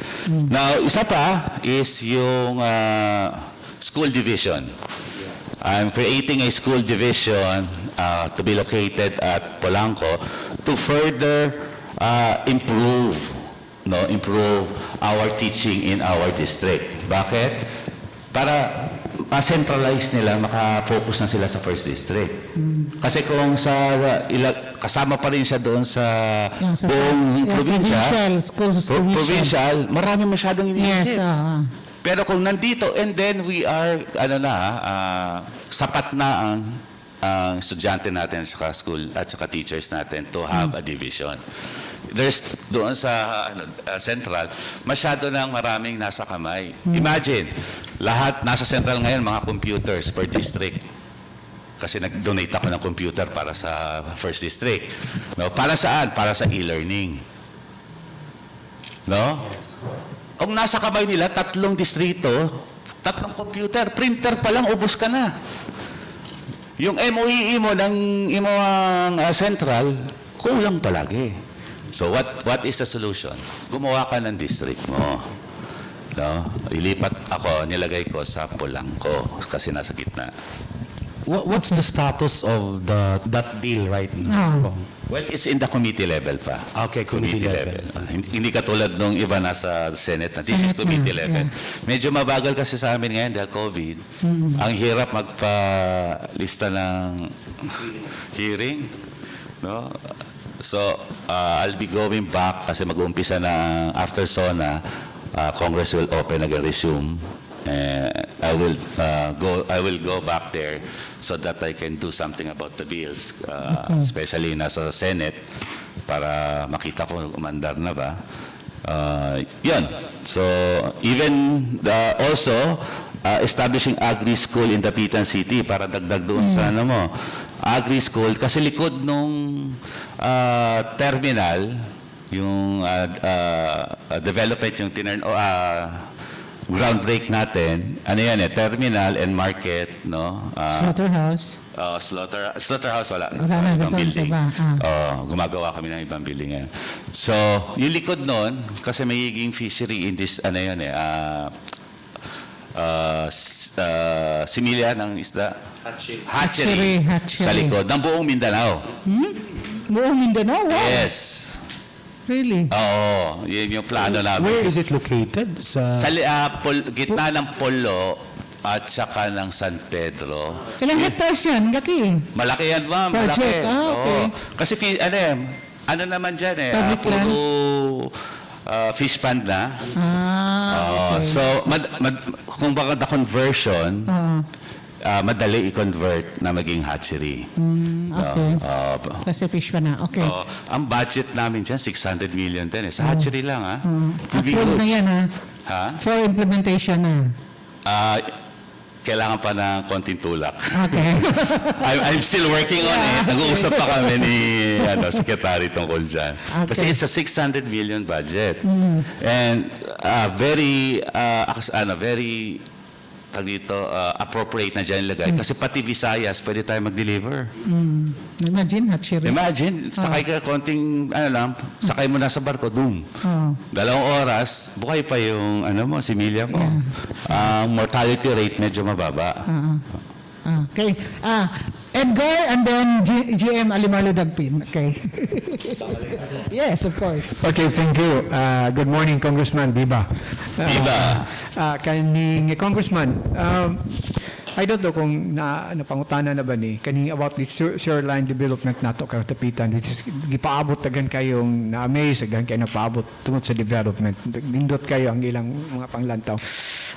Now, isa pa is yung school division. I'm creating a school division to be located at Polanco to further improve our teaching in our district. Bakit? Para ma-centralize nila, maka-focus na sila sa first district. Kasi kung kasama pa rin siya doon sa buong probinsya, Provincial schools division. provincial, marami masyadong iniisip. Yes. Pero kung nandito, and then we are, sapat na ang estudyante natin at school at saka teachers natin to have a division. There's doon sa central, masyado nang maraming nasa kamay. Imagine, lahat nasa central ngayon, mga computers per district. Kasi nag-donate ako ng computer para sa first district. No? Para saan? Para sa e-learning. No? Ang nasa kamay nila, 3 distrito, 3 computer, printer pa lang, ubos ka na. Yung MOE mo ng imong central, kulang palagi. So what is the solution? Gumawa ka ng district mo. No? Ilipat ako, nilagay ko sa Polanco kasi nasa gitna. What's the status of that bill right now? Well, it's in the committee level pa. Okay, committee level. Hindi katulad nung iba nasa Senate na. This is Senate committee na, level. Medyo mabagal kasi sa amin ngayon dahil COVID. Ang hirap magpa-lista ng hearing. No? So, I'll be going back kasi mag-uumpisa na after SONA, Congress will open again, resume. I will go back there so that I can do something about the bills, especially nasa Senate para makita ko umandar na ba. Yun. So, even also establishing agri school in Dapitan City para dagdag doon sa agri school kasi likod nung terminal yung development yung groundbreak natin, terminal and market, no? Slaughterhouse. Slaughterhouse wala. Wala na, Ibang doon sa building. iba, Gumagawa kami ng ibang building ngayon. So, yung likod nun, kasi mayiging fishery in this, similya ng isda. Hatchery. Sa likod, ng buong Mindanao. Buong Mindanao? Wow. Yes. Really? Oo, yun yung plano namin. Where is it located? Sa Gitna ng Polo at saka ng San Pedro. Ilang hectares yan? Laki. Malaki yan, ma'am. Project, Malaki. okay. Oo. Kasi ano naman dyan Public land? puro fish pond na. Okay. So, kung baka the conversion, madali i-convert na maging hatchery. Okay. Kasi fish pa na. Okay. Ang budget namin dyan, 600 million din. Sa hatchery lang, ha? Approved na yan, ha? Ha? For implementation na. Kailangan pa ng konting tulak. Okay. I'm still working on it. Nag-uusap pa kami ni Secretary tungkol dyan. Kasi Okay. it's a 600 million budget. And very tag dito, appropriate na dyan ilagay. Kasi pati Visayas, pwede tayo mag-deliver. Imagine, hatchery. Imagine, sakay ka konting, sakay mo na sa barko, doom. 2 oras, buhay pa yung, similya mo. Ang mortality rate medyo mababa. Okay. Edgar and then GM Alimarlo Dagpin. Okay. Yes, of course. Okay, thank you. Good morning, Congressman Biba. Biba. Kaning Congressman, I don't know kung napangutana na ba ni kaning about the shoreline development nato katapitan, which is gipaabot tagan kayong na-amaze tagan kayo napaabot tungod sa development. Nindot kayo ang ilang mga panglantaw.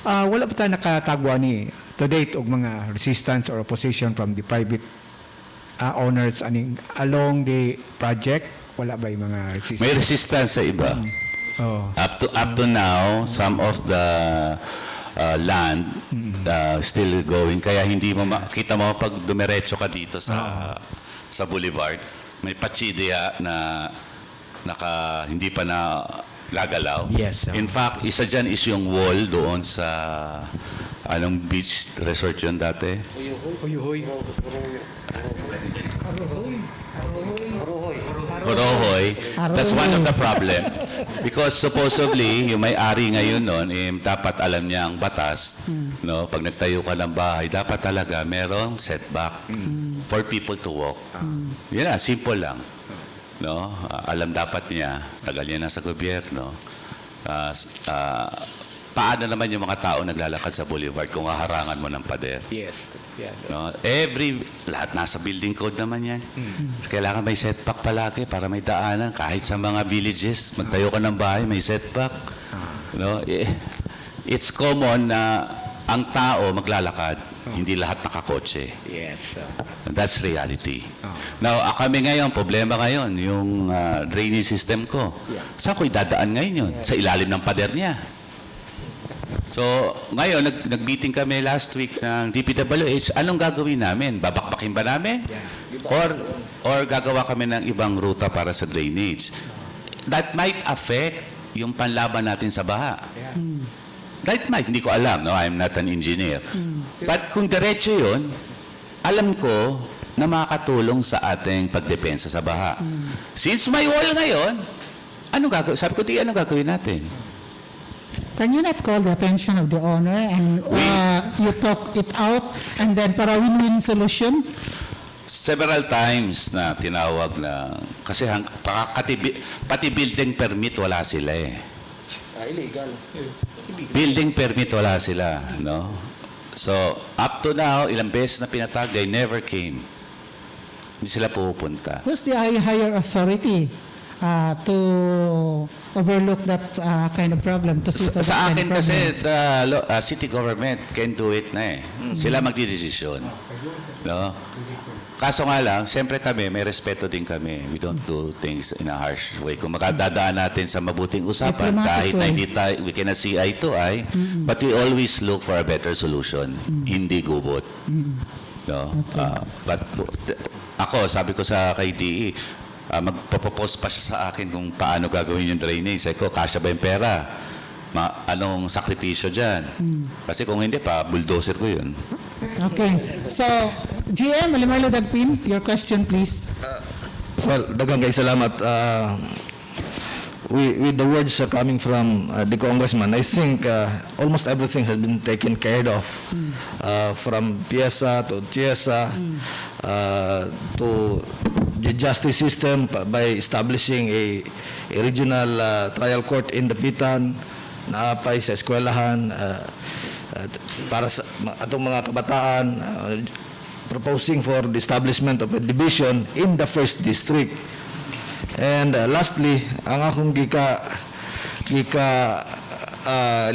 Wala pa tayo nakatagwa ni to date og mga resistance or opposition from the private owners along the project. Wala ba yung mga resistance? May resistance sa iba. Oh. Up to now, some of the land still going. Kaya hindi mo makita mo pag dumiretso ka dito sa boulevard. May patsidya na hindi pa na gagalaw. Yes, sir. In fact, isa dyan is yung wall doon sa beach resort yun dati? Horohoy. That's one of the problem. Because supposedly, yung may-ari ngayon nun, dapat alam niya ang batas. No? Pag nagtayo ka ng bahay, dapat talaga merong setback for people to walk. Yan na, simple lang. No? Alam dapat niya, tagal niya na sa gobyerno. Paano naman yung mga tao naglalakad sa boulevard kung haharangan mo ng pader? Yes. Yeah. No? Lahat nasa building code naman yan. Kailangan may setback palagi para may daanan. Kahit sa mga villages, magtayo ka ng bahay, may setback. No? It's common na ang tao maglalakad, hindi lahat nakakotse. Yes. That's reality. Now, kami ngayon, problema ngayon, yung drainage system ko. Saan ko idadaan ngayon yun? Sa ilalim ng pader niya. So, ngayon, nag-meeting kami last week ng DPWH. Anong gagawin namin? Babakbakin ba namin? Or gagawa kami ng ibang ruta para sa drainage? That might affect yung panlaban natin sa baha. That might, hindi ko alam. No? I'm not an engineer. But kung diretso yun, alam ko na makakatulong sa ating pagdepensa sa baha. Since may wall ngayon, sabi ko, anong gagawin natin? Can you not call the attention of the owner and you talk it out and then para win-win solution? Several times na tinawag na, kasi pati building permit wala sila eh. Illegal. Building permit wala sila, no? So, up to now, ilang beses na pinatag, they never came. Hindi sila pupunta. Who's the higher authority to overlook that kind of problem? To see to that Sa kind akin of kasi, problem? the city government can do it na eh. Sila magdidesisyon. No? Kaso nga lang, siyempre kami, may respeto din kami. We don't do things in a harsh way. Kung makadadaan natin sa mabuting usapan, Diplomatic kahit na way. hindi tayo, we cannot see eye to eye, but we always look for a better solution. Hindi gubot. No? But ako, sabi ko sa kay DE, magpapropose pa siya sa akin kung paano gagawin yung drainage. Sabi ko, kasya ba yung pera? Anong sakripisyo dyan? Kasi kung hindi pa, bulldozer ko yun. Okay. So, GM Alimarlo Dagpin, your question please. Well, daghang kay salamat. With the words coming from the congressman, I think almost everything has been taken care of, from PIESA to TIESA to the justice system by establishing a regional trial court in Dapitan, naapay sa eskwelahan, para sa atong mga kabataan, proposing for the establishment of a division in the 1st district. And lastly, ang akong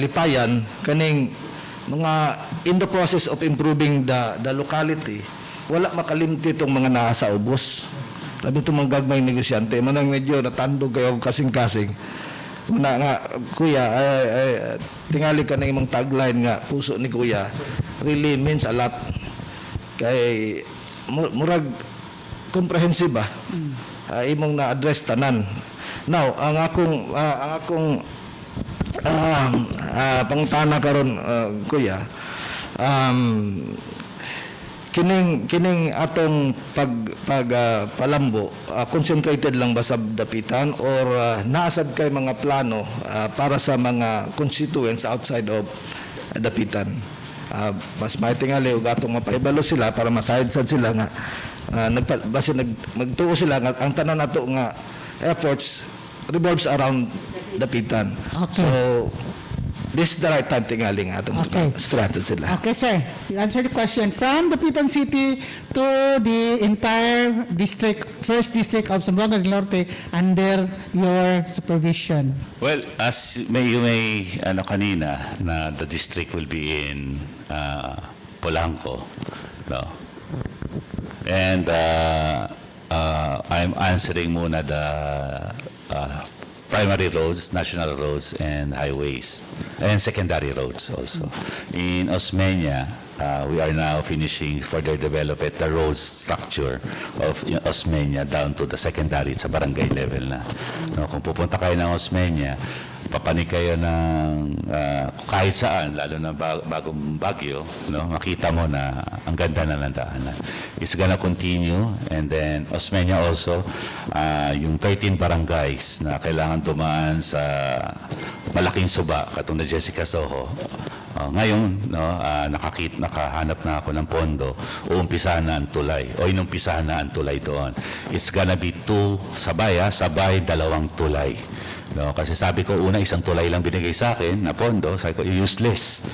lipayan kaning mga in the process of improving the locality, wala makalimti itong mga nasa ubos. Labi itong mga gagmay negosyante, manang medyo natandog kayo kasing-kasing. Muna nga, kuya, tingali ka ng imong tagline nga, puso ni kuya, really means a lot. Kay, murag, comprehensive ba? Imong na-address tanan. Now, ang akong pangtana karon, kuya, kining atong palambo, concentrated lang ba sa dapitan or naasad kay mga plano para sa mga constituents outside of dapitan? Mas maitingali og atong mapaibalo sila para masayad-sad sila nga magtuo sila nga ang tanan nato nga efforts revolves around dapitan. Okay. So this is the right time tingali nga atong Okay. strategy sila. Okay, sir. You answered the question. From Dapitan City to the entire district, first district of Zamboanga del Norte under your supervision. Well, as you may kanina na the district will be in Polanco, no? And I'm answering muna the primary roads, national roads, and highways, and secondary roads also. In Osmeña, we are now finishing further development the road structure of Osmeña down to the secondary sa barangay level na. No, kung pupunta kayo ng Osmeña, papanik kayo ng kahit saan, lalo na bagong Bagyo, no, makita mo na ang ganda na ng daanan. It's gonna continue, and then Osmeña also, yung 13 barangays na kailangan dumaan sa malaking suba, katong na Jessica Soho. Ngayon, no, nakahanap na ako ng pondo, uumpisahan na ang tulay, o inumpisahan na ang tulay doon. It's gonna be 2 sabay, sabay 2 tulay. No, kasi sabi ko, una, isang tulay lang binigay sa akin na pondo, sabi ko, useless.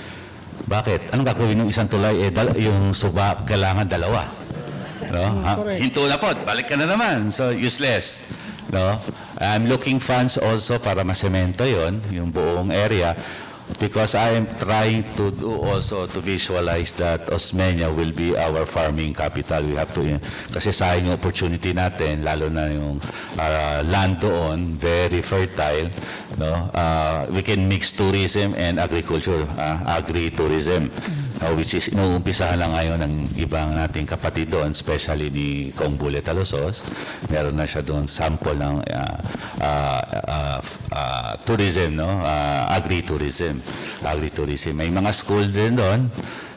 Bakit? Anong gagawin ng isang tulay? Yung suba, kailangan 2. No? correct. Hinto na po, balik ka na naman. So, useless. No? I'm looking funds also para masemento yon yung buong area. Because I am trying to do also to visualize that Osmeña will be our farming capital. We have to, kasi sayang yung opportunity natin, lalo na yung land doon, very fertile. No? We can mix tourism and agriculture, agri-tourism, which is inuumpisahan lang ngayon ng ibang nating kapatid doon, especially ni Kong Bule Talosos. Meron na siya doon sample ng tourism, no? Agri-tourism. May mga school din doon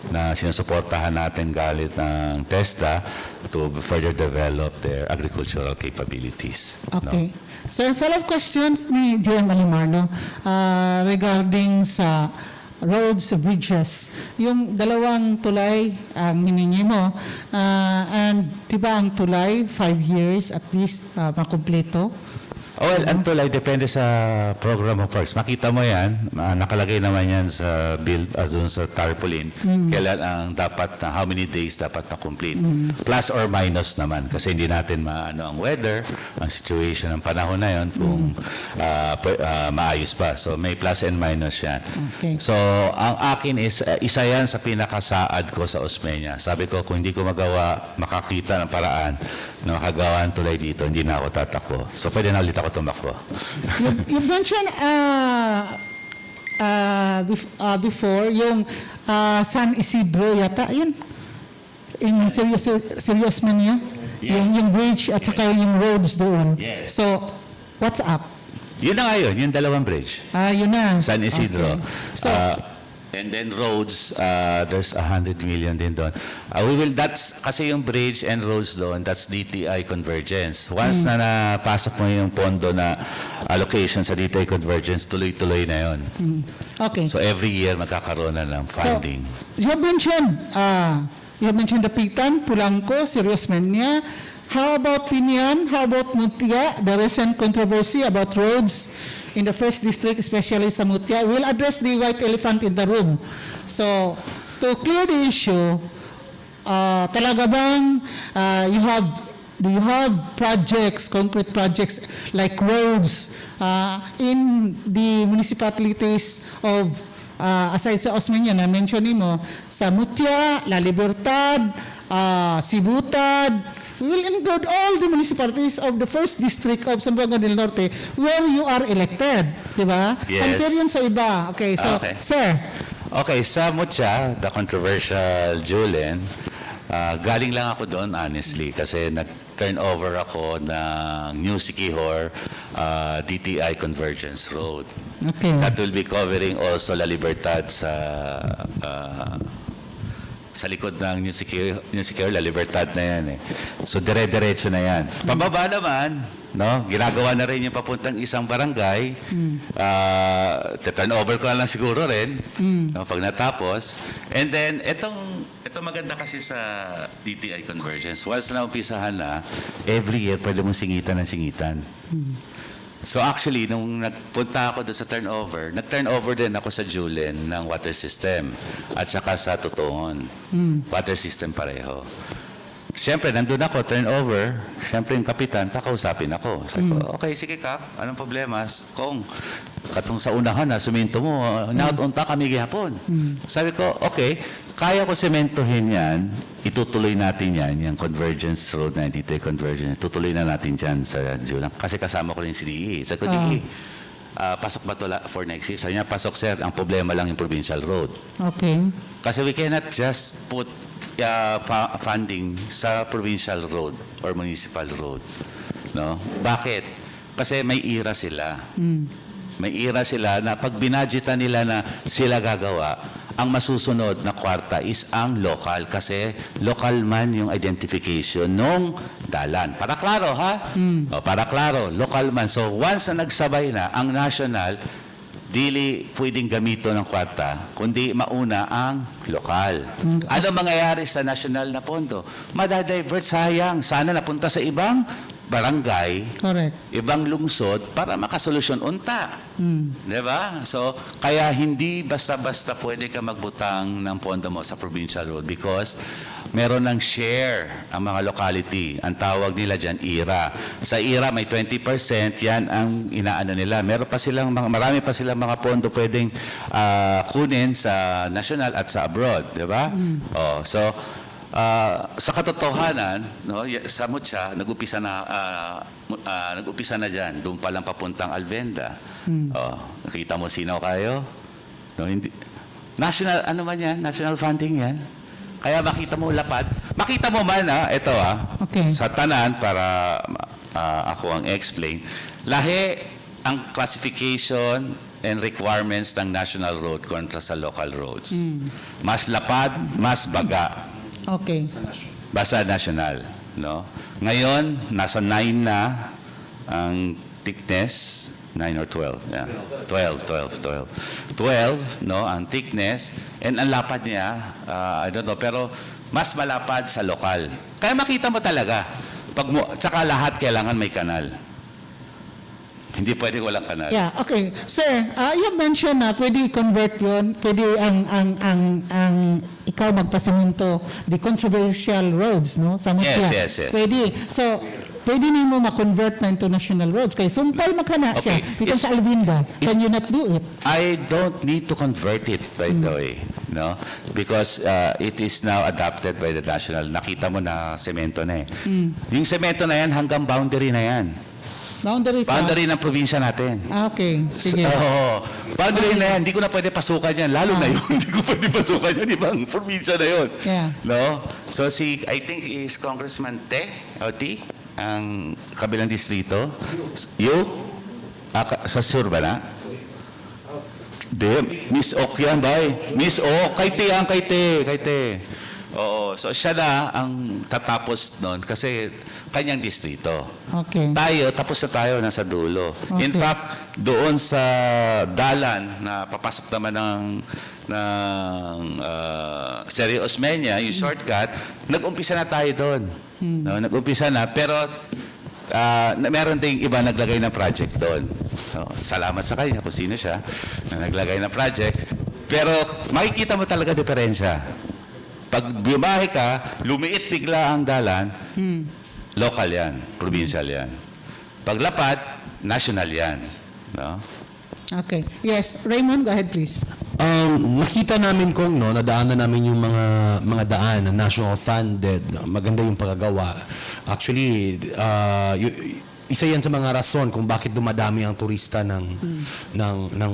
na sinusuportahan natin galit ng TESDA to further develop their agricultural capabilities. Okay. Sir, follow-up questions ni JM Alimarno regarding sa roads, bridges. Yung 2 tulay ang hiningi mo, and di ba ang tulay, 5 years at least makumpleto? Well, ang tulay depende sa program of works. Makita mo yan, nakalagay naman yan sa bill, doon sa tarpaulin, kailan ang dapat, how many days dapat na-complete. Plus or minus naman, kasi hindi natin maano ang weather, ang situation ng panahon na yon kung maayos pa. So may plus and minus yan. Okay. So ang akin is, isa yan sa pinakasaad ko sa Osmeña. Sabi ko, kung hindi ko makakita ng paraan, nakagawa ng tulay dito, hindi na ako tatakbo. So pwede na ulit ako tumakbo. You mentioned before yung San Isidro yata, yun. In serious man niya? Yeah. Yung bridge at saka yung roads doon. Yes. So, what's up? Yun na nga yun, yung 2 bridge. Yun na. San Isidro. Okay. So, And then roads, there's 100 million din doon. That's, kasi yung bridge and roads doon, that's DTI convergence. Once na napasok mo yung pondo na allocation sa DTI convergence, tuloy-tuloy na yun. okay. So every year, magkakaroon na ng funding. So, you mentioned Dapitan, Polanco, Serious Mania. How about Pinian? How about Mutia? The recent controversy about roads in the first district, especially sa Mutia. We'll address the white elephant in the room. So, to clear the issue, talaga bang you have do you have projects, concrete projects like roads in the municipalities of aside sa Osmeña na mention mo, sa Mutya, La Libertad, Sibutad, we will include all the municipalities of the first district of Zamboanga del Norte where you are elected, di ba? Yes. Compare yun sa iba. Okay, so, Okay. sir, Okay, sa Mutya, the controversial Julen, galing lang ako doon, honestly, kasi nag-turn over ako ng New Siquijor DTI Convergence Road. okay. That will be covering also La Libertad sa likod ng New Siquijor, La Libertad na yan eh. So dire-diretso na yan. Pababa naman, no, ginagawa na rin yung papuntang isang barangay. Turn over ko na lang siguro rin no, pag natapos. And then, ito maganda kasi sa DTI Convergence. Once na umpisahan na, every year pwede mong singitan ng singitan. So actually, nung nagpunta ako doon sa turnover, nag-turnover din ako sa Julen ng water system at saka sa Tutungon. Water system pareho. Siyempre, nandun ako, turnover. Siyempre, yung kapitan, kakausapin ako. Sabi ko, okay, sige Kap, anong problema? Kung katong sa unahan na, suminto mo, naunta kami gihapon. Sabi ko, okay, kaya ko sementohin yan, itutuloy natin yan, yung Convergence Road 93 Convergence, tutuloy na natin dyan sa Julang. Kasi kasama ko rin si DE. Sabi ko, DE, pasok ba to for next year? Sabi niya, pasok sir, ang problema lang yung provincial road. Okay. Kasi we cannot just put funding sa provincial road or municipal road. No? Bakit? Kasi may ira sila. May ira sila na pag binadgetan nila na sila gagawa, ang masusunod na kwarta is ang local. Kasi local man yung identification nung dalan. Para klaro, ha? O, para klaro, local man. So once na nagsabay na ang national, dili pwedeng gamito ng kwarta, kundi mauna ang lokal. Ano mangyayari sa national na pondo? Madadivert, sayang. Sana napunta sa ibang barangay, Correct. ibang lungsod para makasolusyon unta. Diba? So, kaya hindi basta-basta pwede ka magbutang ng pondo mo sa provincial road because meron ng share ang mga locality. Ang tawag nila dyan, IRA. Sa IRA, may 20%, yan ang inaano nila. Meron pa silang, marami pa silang mga pondo pwedeng kunin sa national at sa abroad. Diba? Oh, so, sa katotohanan, no, sa Mutya, nag-upisa na dyan. Doon pa lang papuntang Alvenda. Oh, nakita mo sino kayo? No, hindi. National, ano man yan? National funding yan. Kaya makita mo lapad. Makita mo man, ito Okay. sa tanan, para ako ang explain. Lahi ang classification and requirements ng national road kontra sa local roads. Mas lapad, mas baga. Okay. Basta national, no? Ngayon, nasa 9 na ang thickness, 9 or 12, yeah. 12, no, ang thickness, and ang lapad niya, I don't know, pero mas malapad sa lokal. Kaya makita mo talaga, tsaka lahat kailangan may kanal. Hindi pwede walang kanal. Yeah, okay. Sir, you mentioned na pwede i-convert yun, pwede ang ikaw magpasaminto the controversial roads, no? Sa Mutya. Yes. Pwede. So, pwede nimo ma-convert na into national roads. Kaya sumpay makana siya. Okay. Because sa Alvinda, can you not do it? I don't need to convert it, by the way, no? Because it is now adopted by the national. Nakita mo na semento na eh. Yung semento na yan, hanggang boundary na yan. Boundary ng probinsya natin. Okay. Sige. Oo. Boundary na yan. Hindi ko na pwede pasukan yan. Lalo na yun. Hindi ko pwede pasukan yan. Ibang probinsya na yun. Yeah. No? So I think is Congressman T, ang kabilang distrito. You? Sa sur ba na? Di, Miss Ok yan, bay. Miss Ok, kay Te. Oo, so siya na ang tatapos noon kasi kanyang distrito. Okay. Tayo, tapos na tayo, nasa dulo. In Okay. fact, doon sa dalan na papasok naman ng Serie Osmeña, yung shortcut, nag-umpisa na tayo doon. No, nag-umpisa na, pero meron ding iba naglagay ng project doon. So, salamat sa kanya kung sino siya na naglagay ng project. Pero makikita mo talaga diferensya. Pag bumahe ka, lumiit bigla ang dalan, local yan, provincial yan. Paglapad, national yan. No? Okay. Yes, Raymond, go ahead please. Nakita namin kung nadaanan namin yung mga daan na national funded, maganda yung paggawa. Actually, isa yan sa mga rason kung bakit dumadami ang turista ng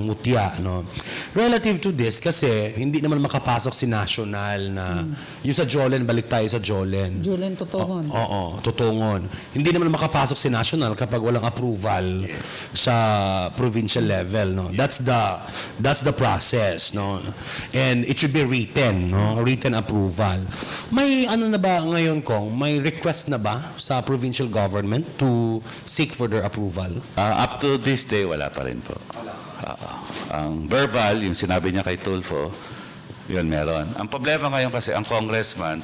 Mutya, no. Relative to this, kasi hindi naman makapasok si national na yung sa Jolen, balik tayo sa Jolen. Julian Totongon. Oo, Totongon. Hindi naman makapasok si national kapag walang approval sa provincial level, no. That's the process, no. And it should be written, no, written approval. May ano na ba ngayon, Kong? May request na ba sa provincial government to seek for their approval? Up to this day, wala pa rin po. Ang verbal, yung sinabi niya kay Tulfo, yun meron. Ang problema ngayon kasi, ang congressman,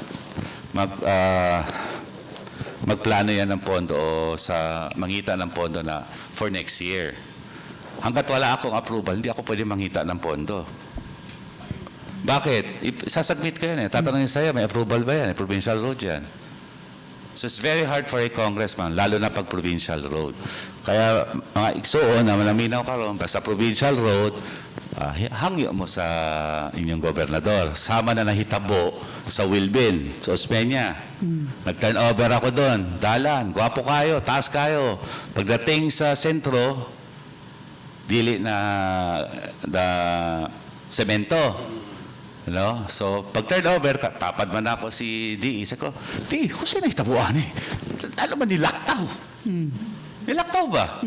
magplano yan ng pondo o mangita ng pondo na for next year. Hanggat wala akong approval, hindi ako pwede mangita ng pondo. Bakit? Sasubmit ko yan eh. Tatanungin sa'yo, may approval ba yan? Provincial road yan. So it's very hard for a congressman, lalo na pag provincial road. Kaya mga iksoon na malaminaw ka ron, basta provincial road, hangyo mo sa inyong gobernador. Sama na nahitabo sa Wilbin, sa Osmeña. Nag-turn over ako doon. Dalan, gwapo kayo, taas kayo. Pagdating sa sentro, dili na semento. No? So, pag turnover, tapad man ako si D.E. Sabi ko, D.E., kung sino itabuan eh? Alam ba, nilaktaw. Nilaktaw ba?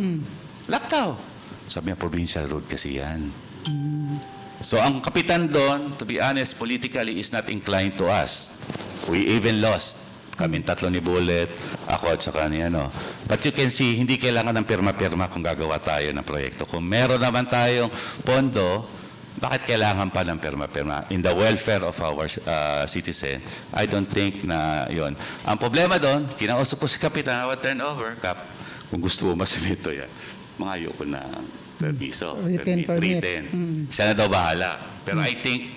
Laktaw. Sabi niya, provincial road kasi yan. So, ang kapitan doon, to be honest, politically is not inclined to us. We even lost. Kaming tatlo ni Bullet, ako at saka ni ano. But you can see, hindi kailangan ng pirma-pirma kung gagawa tayo ng proyekto. Kung meron naman tayong pondo, bakit kailangan pa ng perma-perma? In the welfare of our citizen, I don't think na yon. Ang problema doon, kinausap ko si Kapitan, I turn over, Kap, kung gusto mo masimito yan, mga ayoko na permiso, Written permit. Siya na daw bahala. Pero I think,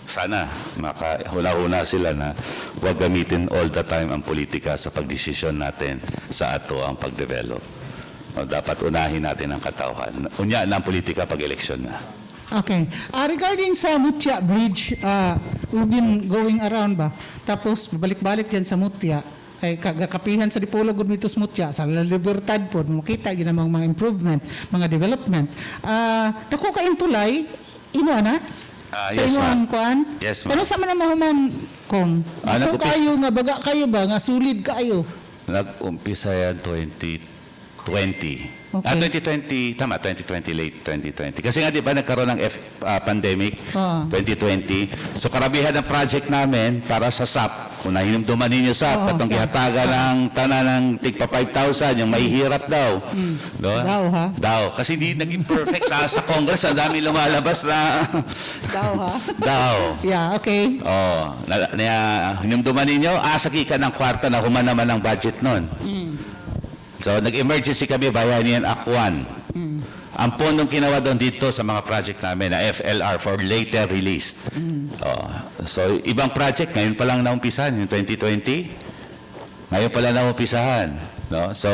sana makahula-huna sila na huwag gamitin all the time ang politika sa pagdesisyon natin sa ato ang pagdevelop. Dapat unahin natin ang katauhan. Unya ng politika pag eleksyon na. Okay. Regarding sa Mutya Bridge, we've been going around ba? Tapos, balik-balik dyan sa Mutya. Ay kagakapihan sa Dipolog gud mitos Mutya, sa La Libertad po, makita yun ang mga improvement, mga development. Dako ka tulay, ino na? Sa Yes, imo ma'am. ang kuan? Yes, ma'am. Pero sa man mahuman kung Nag-upis- kayo nga baga kayo ba nga sulid kayo? Nag-umpisa yan 2020. Okay. 2020, tama, 2020, late 2020. Kasi nga di ba nagkaroon ng pandemic, 2020. So karamihan ng project namin para sa SAP, kung nahinumduman ninyo SAP, katong SAP. gihataga ng tanan ng tigpa 5,000, yung mahihirap daw. No? Daw, ha? Daw. Kasi di naging perfect sa Congress, ang dami lumalabas na Daw ha? daw. Yeah, okay. Oh, hinumduman ninyo, asaki ka ng kwarta na human naman ang budget nun. So, nag-emergency kami, Bayanihan Act 1. Ang pondong kinawa doon dito sa mga project namin na FLR for later released. Oh, so, ibang project, ngayon pa lang naumpisahan, yung 2020. Ngayon pa lang naumpisahan. No? So,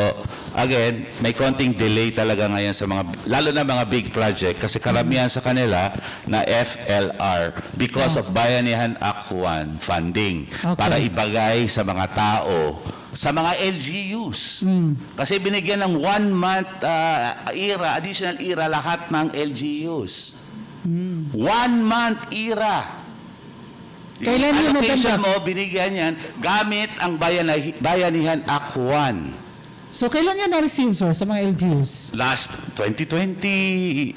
again, may konting delay talaga ngayon sa mga, lalo na mga big project, kasi karamihan sa kanila na FLR because of Bayanihan Act 1 funding para ibagay sa mga tao, sa mga LGUs. Kasi binigyan ng 1 month additional ERA lahat ng LGUs. 1 month ERA. Kailan Yung yun allocation natanggap? mo, binigyan yan gamit ang Bayanihan Act 1. So kailan yan na-receive sir, sa mga LGUs? Last 2020.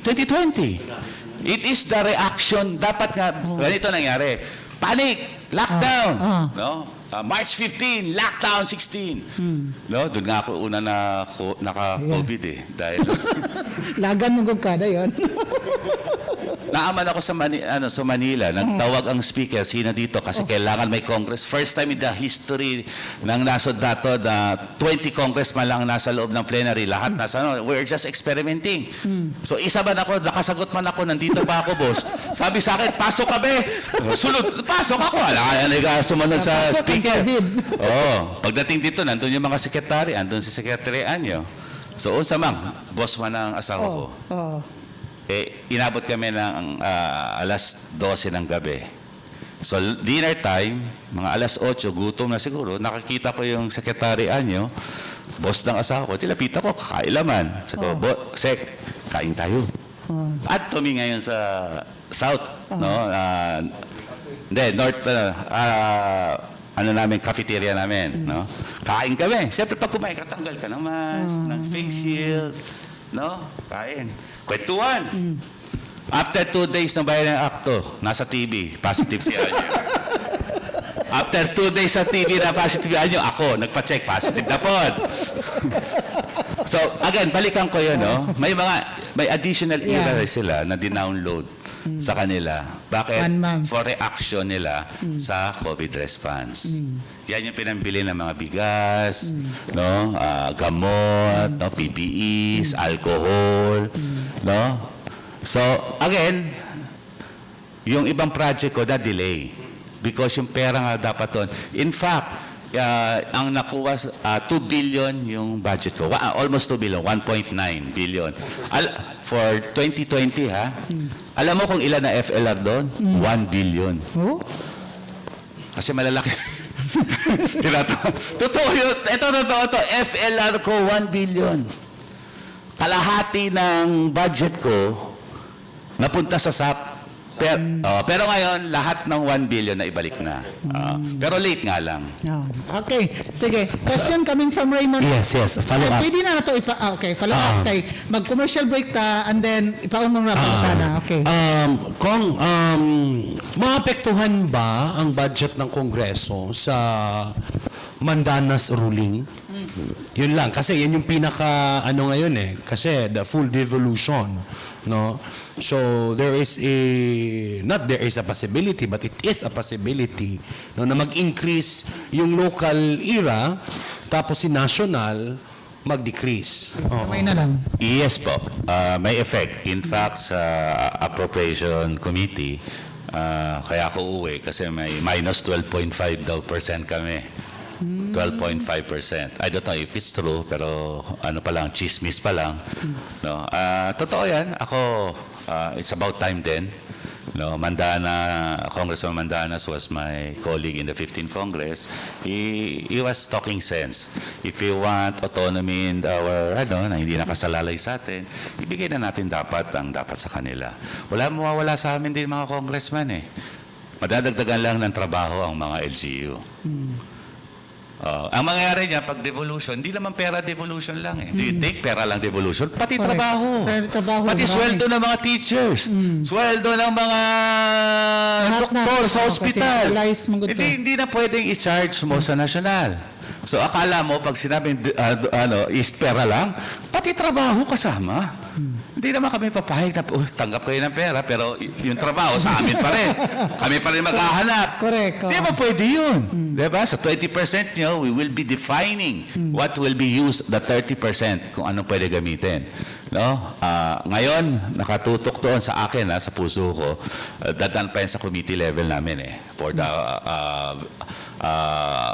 It is the reaction. Dapat nga, ganito nangyari. Panic! Lockdown! No? March 15, lockdown 16. No, doon nga ako una naka-COVID eh. Dahil Lagan mo kung kada yon. naaman ako sa Manila, nagtawag ang speaker, sino dito, kasi kailangan may Congress. First time in the history ng nasod dato na 20 congressman lang nasa loob ng plenary, lahat nasa, we're just experimenting. So isa man ako, nakasagot man ako, nandito pa ako, boss. Sabi sa akin, pasok ka be. Sunod, pasok ako. Ala, kaya sumunod sa Pasok ang speaker. COVID. Pagdating dito, nandun yung mga sekretary, andun si Secretary Anyo. So, unsa mang, boss man ang asawa ko. Oh. Inabot kami ng alas 12 ng gabi. So, dinner time, mga alas 8, gutom na siguro, nakakita ko yung Secretary Anyo, boss ng asawa ko, tilapita ko, kakailaman. Sabi ko, Sek, kain tayo. At kami ngayon sa South, no? Hindi, North, ano namin, cafeteria namin, no? Kain kami. Siyempre, pag kumain, katanggal ka ng mask, ng face shield, no? Kain. Kwentuhan. After 2 days na bayan ng akto, nasa TV, positive si Anyo. After 2 days sa TV na positive Anyo, ako, nagpa-check, positive na po. So, again, balikan ko yun, no? May additional Yeah. error sila na dinownload sa kanila. Bakit? 1 month. For reaction nila sa COVID response. Yan yung pinambili ng mga bigas, no? Gamot, no? PPEs, alcohol, no? So, again, yung ibang project ko na-delay because yung pera nga dapat doon. In fact, ang nakuha, 2 billion yung budget ko. Almost 2 billion, 1.9 billion. For 2020, ha? Alam mo kung ilan na FLR doon? 1 billion. Oh? Kasi malalaki. Totoo yun. Ito, totoo to. FLR ko, 1 billion. Kalahati ng budget ko, napunta sa SAP. Pero ngayon, lahat ng 1 billion na ibalik na. Pero late nga lang. Okay, sige. Question coming from Raymond. Yes, follow up. Pwede na ito follow up kay mag-commercial break ta and then ipaunong na na. Okay. Kung maapektuhan ba ang budget ng Kongreso sa Mandanas ruling? Yun lang. Kasi yan yung pinaka, ngayon Kasi the full devolution, no? So, there is a possibility, but it is a possibility, no, na mag-increase yung local era, tapos si national mag-decrease. Kamay na lang. Yes po, may effect. In fact, sa Appropriation Committee, kaya ako uwi kasi may minus 12.5% daw kami. 12.5%. I don't know if it's true, pero ano pa lang, chismis pa lang. No? Totoo yan. Ako, it's about time then. No, Congressman Mandanas was my colleague in the 15th Congress. He was talking sense. If we want autonomy in our, na hindi nakasalalay sa atin, ibigay na natin ang dapat sa kanila. Wala mawawala sa amin din mga congressman Madadagdagan lang ng trabaho ang mga LGU. Ang mangyayari niya, pag devolution, hindi naman pera devolution lang Do you think pera lang devolution? Pati Correct. trabaho. Trabaho, Pati marami. sweldo ng mga teachers. Sweldo ng mga Lahat na. doktor sa Oo, hospital. kasi allies mong gusto. Hindi na pwedeng i-charge mo sa national. So akala mo, pag sinabing is pera lang, pati trabaho kasama. Hindi naman kami papahig na tanggap kayo ng pera, pero yung trabaho sa amin pa rin. Kami pa rin maghahanap. Correct. Di ba pwede yun? Diba? Sa 20% nyo, we will be defining what will be used, the 30%, kung anong pwede gamitin. No? Ngayon, nakatutok doon sa akin, sa puso ko, dadaan pa yan sa committee level namin for the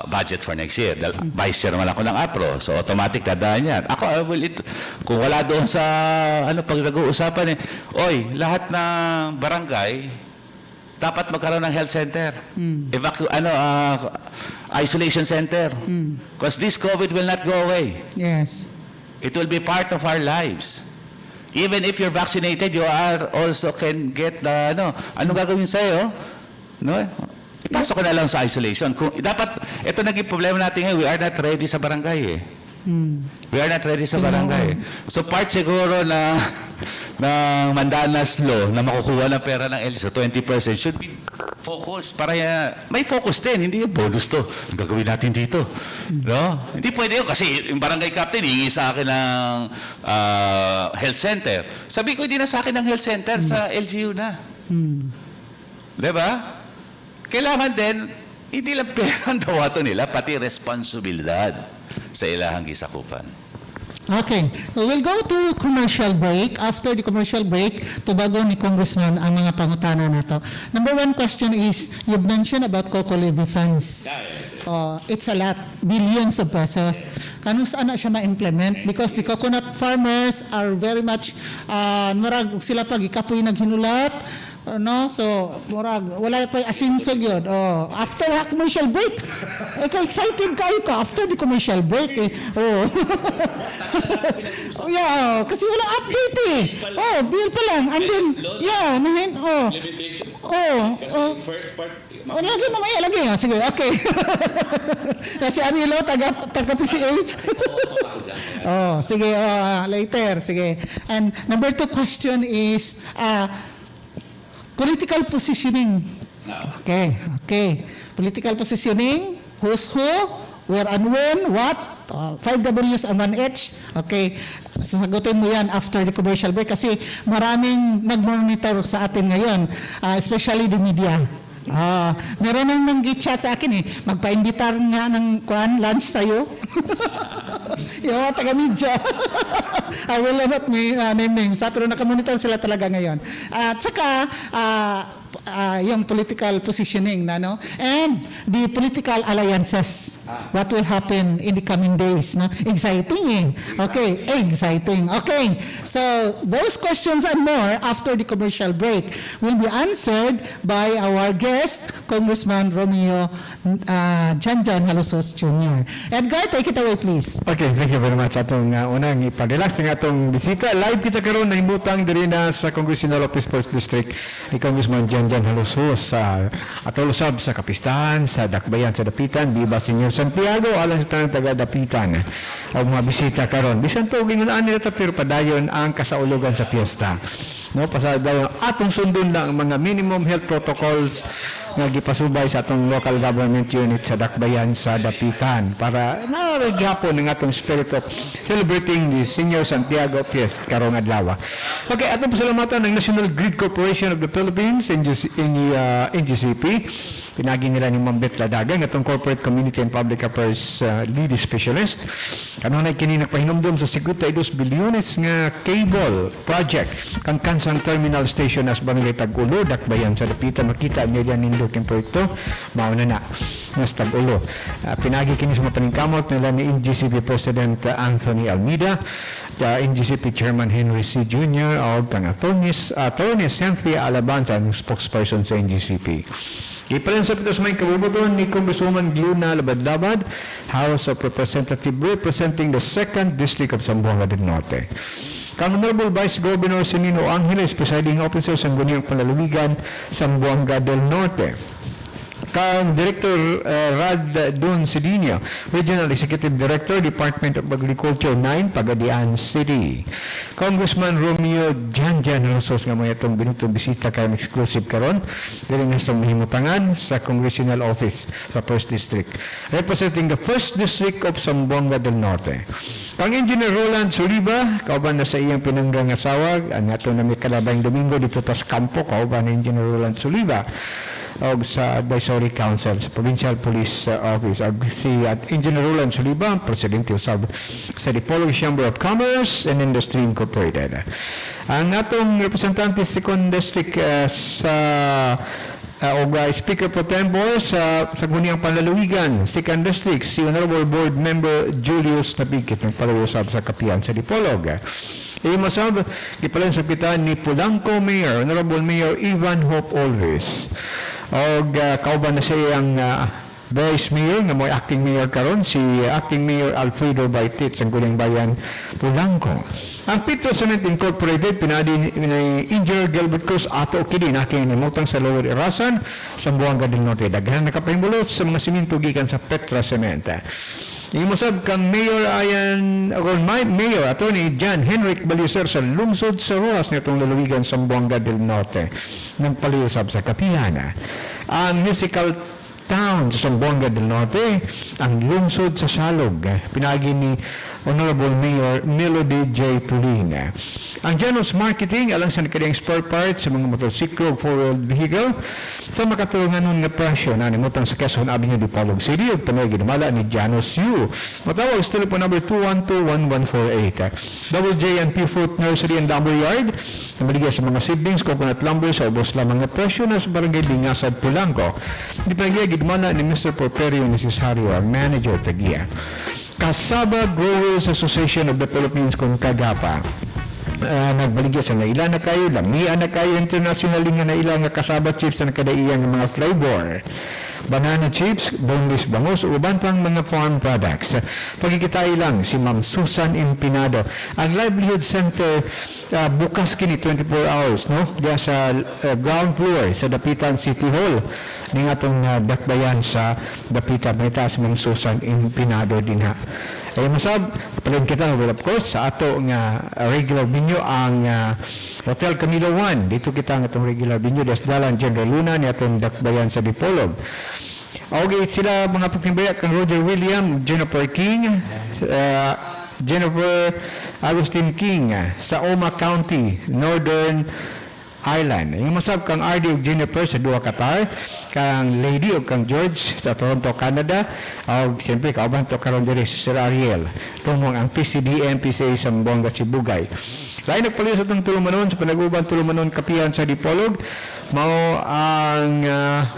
budget for next year. Vice chairman ako ng APRO, so automatic dadaan yan. Ako, kung wala doon sa pag nag-uusapan lahat ng barangay, dapat magkaroon ng health center. Isolation center. Because this COVID will not go away. Yes. It will be part of our lives. Even if you're vaccinated, you are also can get the, ano gagawin sa'yo? No? Ipasok ko na lang sa isolation. Dapat, ito naging problema natin ngayon, we are not ready sa barangay We are not ready sa barangay. So part siguro na ng Mandanas Law na makukuha ng pera ng LGU sa 20% should be focused para may focus din, hindi yung bonus to. Ang gagawin natin dito. No? Hindi pwede yun kasi yung barangay captain hihingi sa akin ng health center. Sabi ko, hindi na sa akin ng health center, sa LGU na. Diba? Kailangan din, hindi lang pera ang dawato nila, pati responsibilidad sa ilahang gisakupan. Okay, we'll go to commercial break. After the commercial break, tubago ni Congressman ang mga pangutana na to. Number one question is, you've mentioned about Coco Levy funds. It's a lot, billions of pesos. Kano saan na siya ma-implement? Because the coconut farmers are very much, murag sila pag ikapoy naghinulat, no? So, murag, wala pa asinsog yun. After a commercial break, excited kayo ka after the commercial break. Yeah, kasi walang update eh. Bill pa lang. And then, yeah, First part, lagi mamaya, lagi. Sige, okay. Kasi Arilo, taga-PCA. Sige, later. Sige. And number two question is, political positioning. Okay. Political positioning, who's who, where and when, what, 5 Ws and 1 H. Okay. Sasagutin mo yan after the commercial break kasi maraming nag-monitor sa atin ngayon, especially the media. Meron nang nang-chat sa akin magpa-imbitar nga ng lunch sa'yo. Yung taga-media. I will not name names, pero nakamonitor sila talaga ngayon. At saka, yung political positioning no? And the political alliances, what will happen in the coming days, no? Exciting Okay, exciting. Okay, so those questions and more after the commercial break will be answered by our guest, Congressman Romeo Janjan Halosos Jr. Edgar, take it away please. Okay, thank you very much. Atong unang ipadelax ng atong bisita. Live kita karon na himutang diri na sa Congressional Office First District ni Congressman Janjan Halosos sa atol usab sa kapistahan sa Dakbayan sa Dapitan, Viva Senior Santiago alang sa tanang taga Dapitan. Ang mga bisita karon. Bisan to gingunaan nila ta pero padayon ang kasaulugan sa piyesta. No, pasadayon atong sundon lang ang mga minimum health protocols nga gipasubay sa atong local government unit sa Dakbayan sa Dapitan para naragyapon ng atong spirit of celebrating the Senior Santiago Fiest karong adlaw. Okay, atong pasalamatan ng National Grid Corporation of the Philippines, NGCP. Pinagi nila ni Ma'am Bet Ladagan, atong Corporate Community and Public Affairs Lead Specialist. Kanunay kini nagpahinumdum sa 52 bilyones nga cable project kang Kansang Terminal Station as Barangay Tag-Ulo, Dakbayan sa Dapitan. Makita niyo dyan nindok yung proyekto, mauna na nas Tag-Ulo. Pinagi kini sa mapaningkamot nila ni NGCP President Anthony Almeida, NGCP Chairman Henry C. Jr. o kang Attorney Cynthia Alabanza, ang spokesperson sa NGCP. Iparin sa pitas may kabubuton ni Congresswoman Gluna Labad-Labad, House of Representative representing the 2nd District of Zamboanga del Norte. Kang Honorable Vice Governor Sinino Angeles, presiding officer sa Guniang Panlalawigan, Zamboanga del Norte. Kang Director Rad Don Cedinio, Regional Executive Director, Department of Agriculture 9, Pagadian City. Congressman Romeo Janjan Halosos nga mga itong binutong bisita kayong exclusive karon dili nga sa mahimutangan sa Congressional Office sa 1st District, representing the 1st District of Zamboanga del Norte. Kang Engineer Roland Soliva, kauban na sa iyang pinanggang asawag, ang ato na may kalabayang Domingo dito tas kampo, kauban na Engineer Roland Soliva, o sa Advisory Council sa Provincial Police Office. Si Engineer Roland Soliva, Presidente sa Dipolog Chamber of Commerce and Industry Incorporated. Ang atong representante sa 2nd District Speaker Pro Tempore sa Guniang Panlalawigan, 2nd District, si Honorable Board Member Julius Tabikit, nagpalausap sa Kapihan sa Dipolog. Masab, ipalan sa pitan ni Polanco Mayor, Honorable Mayor Ivan Hope Alves. O kauban na siya ang Vice Mayor, nga mo acting mayor karon, si acting Mayor Alfredo Baitit sa Guniang Bayan, Polanco. Ang Petro Cement Incorporated, pinadi ni Engineer Gilbert Cruz, ato kini naking nimutang sa Lower Irasan, Zamboanga del Norte. Daghan nakapahimulos sa mga siminto gikan sa Petra Cement. Imusab kang Mayor Mayor Attorney John Henrik Balicer sa lungsod sa Rojas nitong lalawigan sa Zamboanga del Norte ng paliusab sa Kapihan. Ang musical town sa Zamboanga del Norte, ang lungsod sa Salog, pinagi ni Honorable Mayor Melody J. Tuling. Ang Janus Marketing alang sa nakadiyang spare parts sa mga motorsiklo o four-wheeled vehicle sa makatulungan nun nga presyo na nimutang sa Quezon Avenue, Dipolog City o panay ginamala ni Janus U. Matawag sa telephone number 212-1148. Double J and P Fruit Nursery and Lumber Yard na maligay sa mga seedlings, coconut lumber sa ubos lamang nga presyo na sa barangay Dingasad, Pulanco. Di panay ginamala ni Mr. Porperio Necesario, ang manager tagiya. Kasaba Growers Association of the Philippines kung Kagapa. Nagbaligya sa naila na kayo, lamian na kayo international nga naila nga kasaba chips na nakadaiyang ng mga flavor. Banana chips, boneless bangus, uban pang mga farm products. Pagkikitay lang si Ma'am Susan Empinado. Ang Livelihood Center bukas kini 24 hours, no? Diya sa ground floor sa Dapitan City Hall. Ning atong dakbayan sa Dapitan, may taas Ma'am Susan Empinado din ha. Ay masab, kapalad kita, well, of course, sa ato nga regular venue ang Hotel Camilo 1. Dito kita ang atong regular venue, Dalan General Luna, ni atong dakbayan sa Dipolog. Okay, sila mga pagtimbaya kang Roger William, Jennifer King, Jennifer Agustin King sa Oma County, Northern Ireland. Yung masab kang RD og Jennifer sa Dua Qatar, kang Lady og kang George sa Toronto, Canada, og siyempre kauban to karon diri sa Sir Ariel. Tumong ang PCDM, PCA sa Zamboanga, Sibugay. Lain nagpaliw sa itong tulumanon sa panaguban tulumanon Kapihan sa Dipolog, mao ang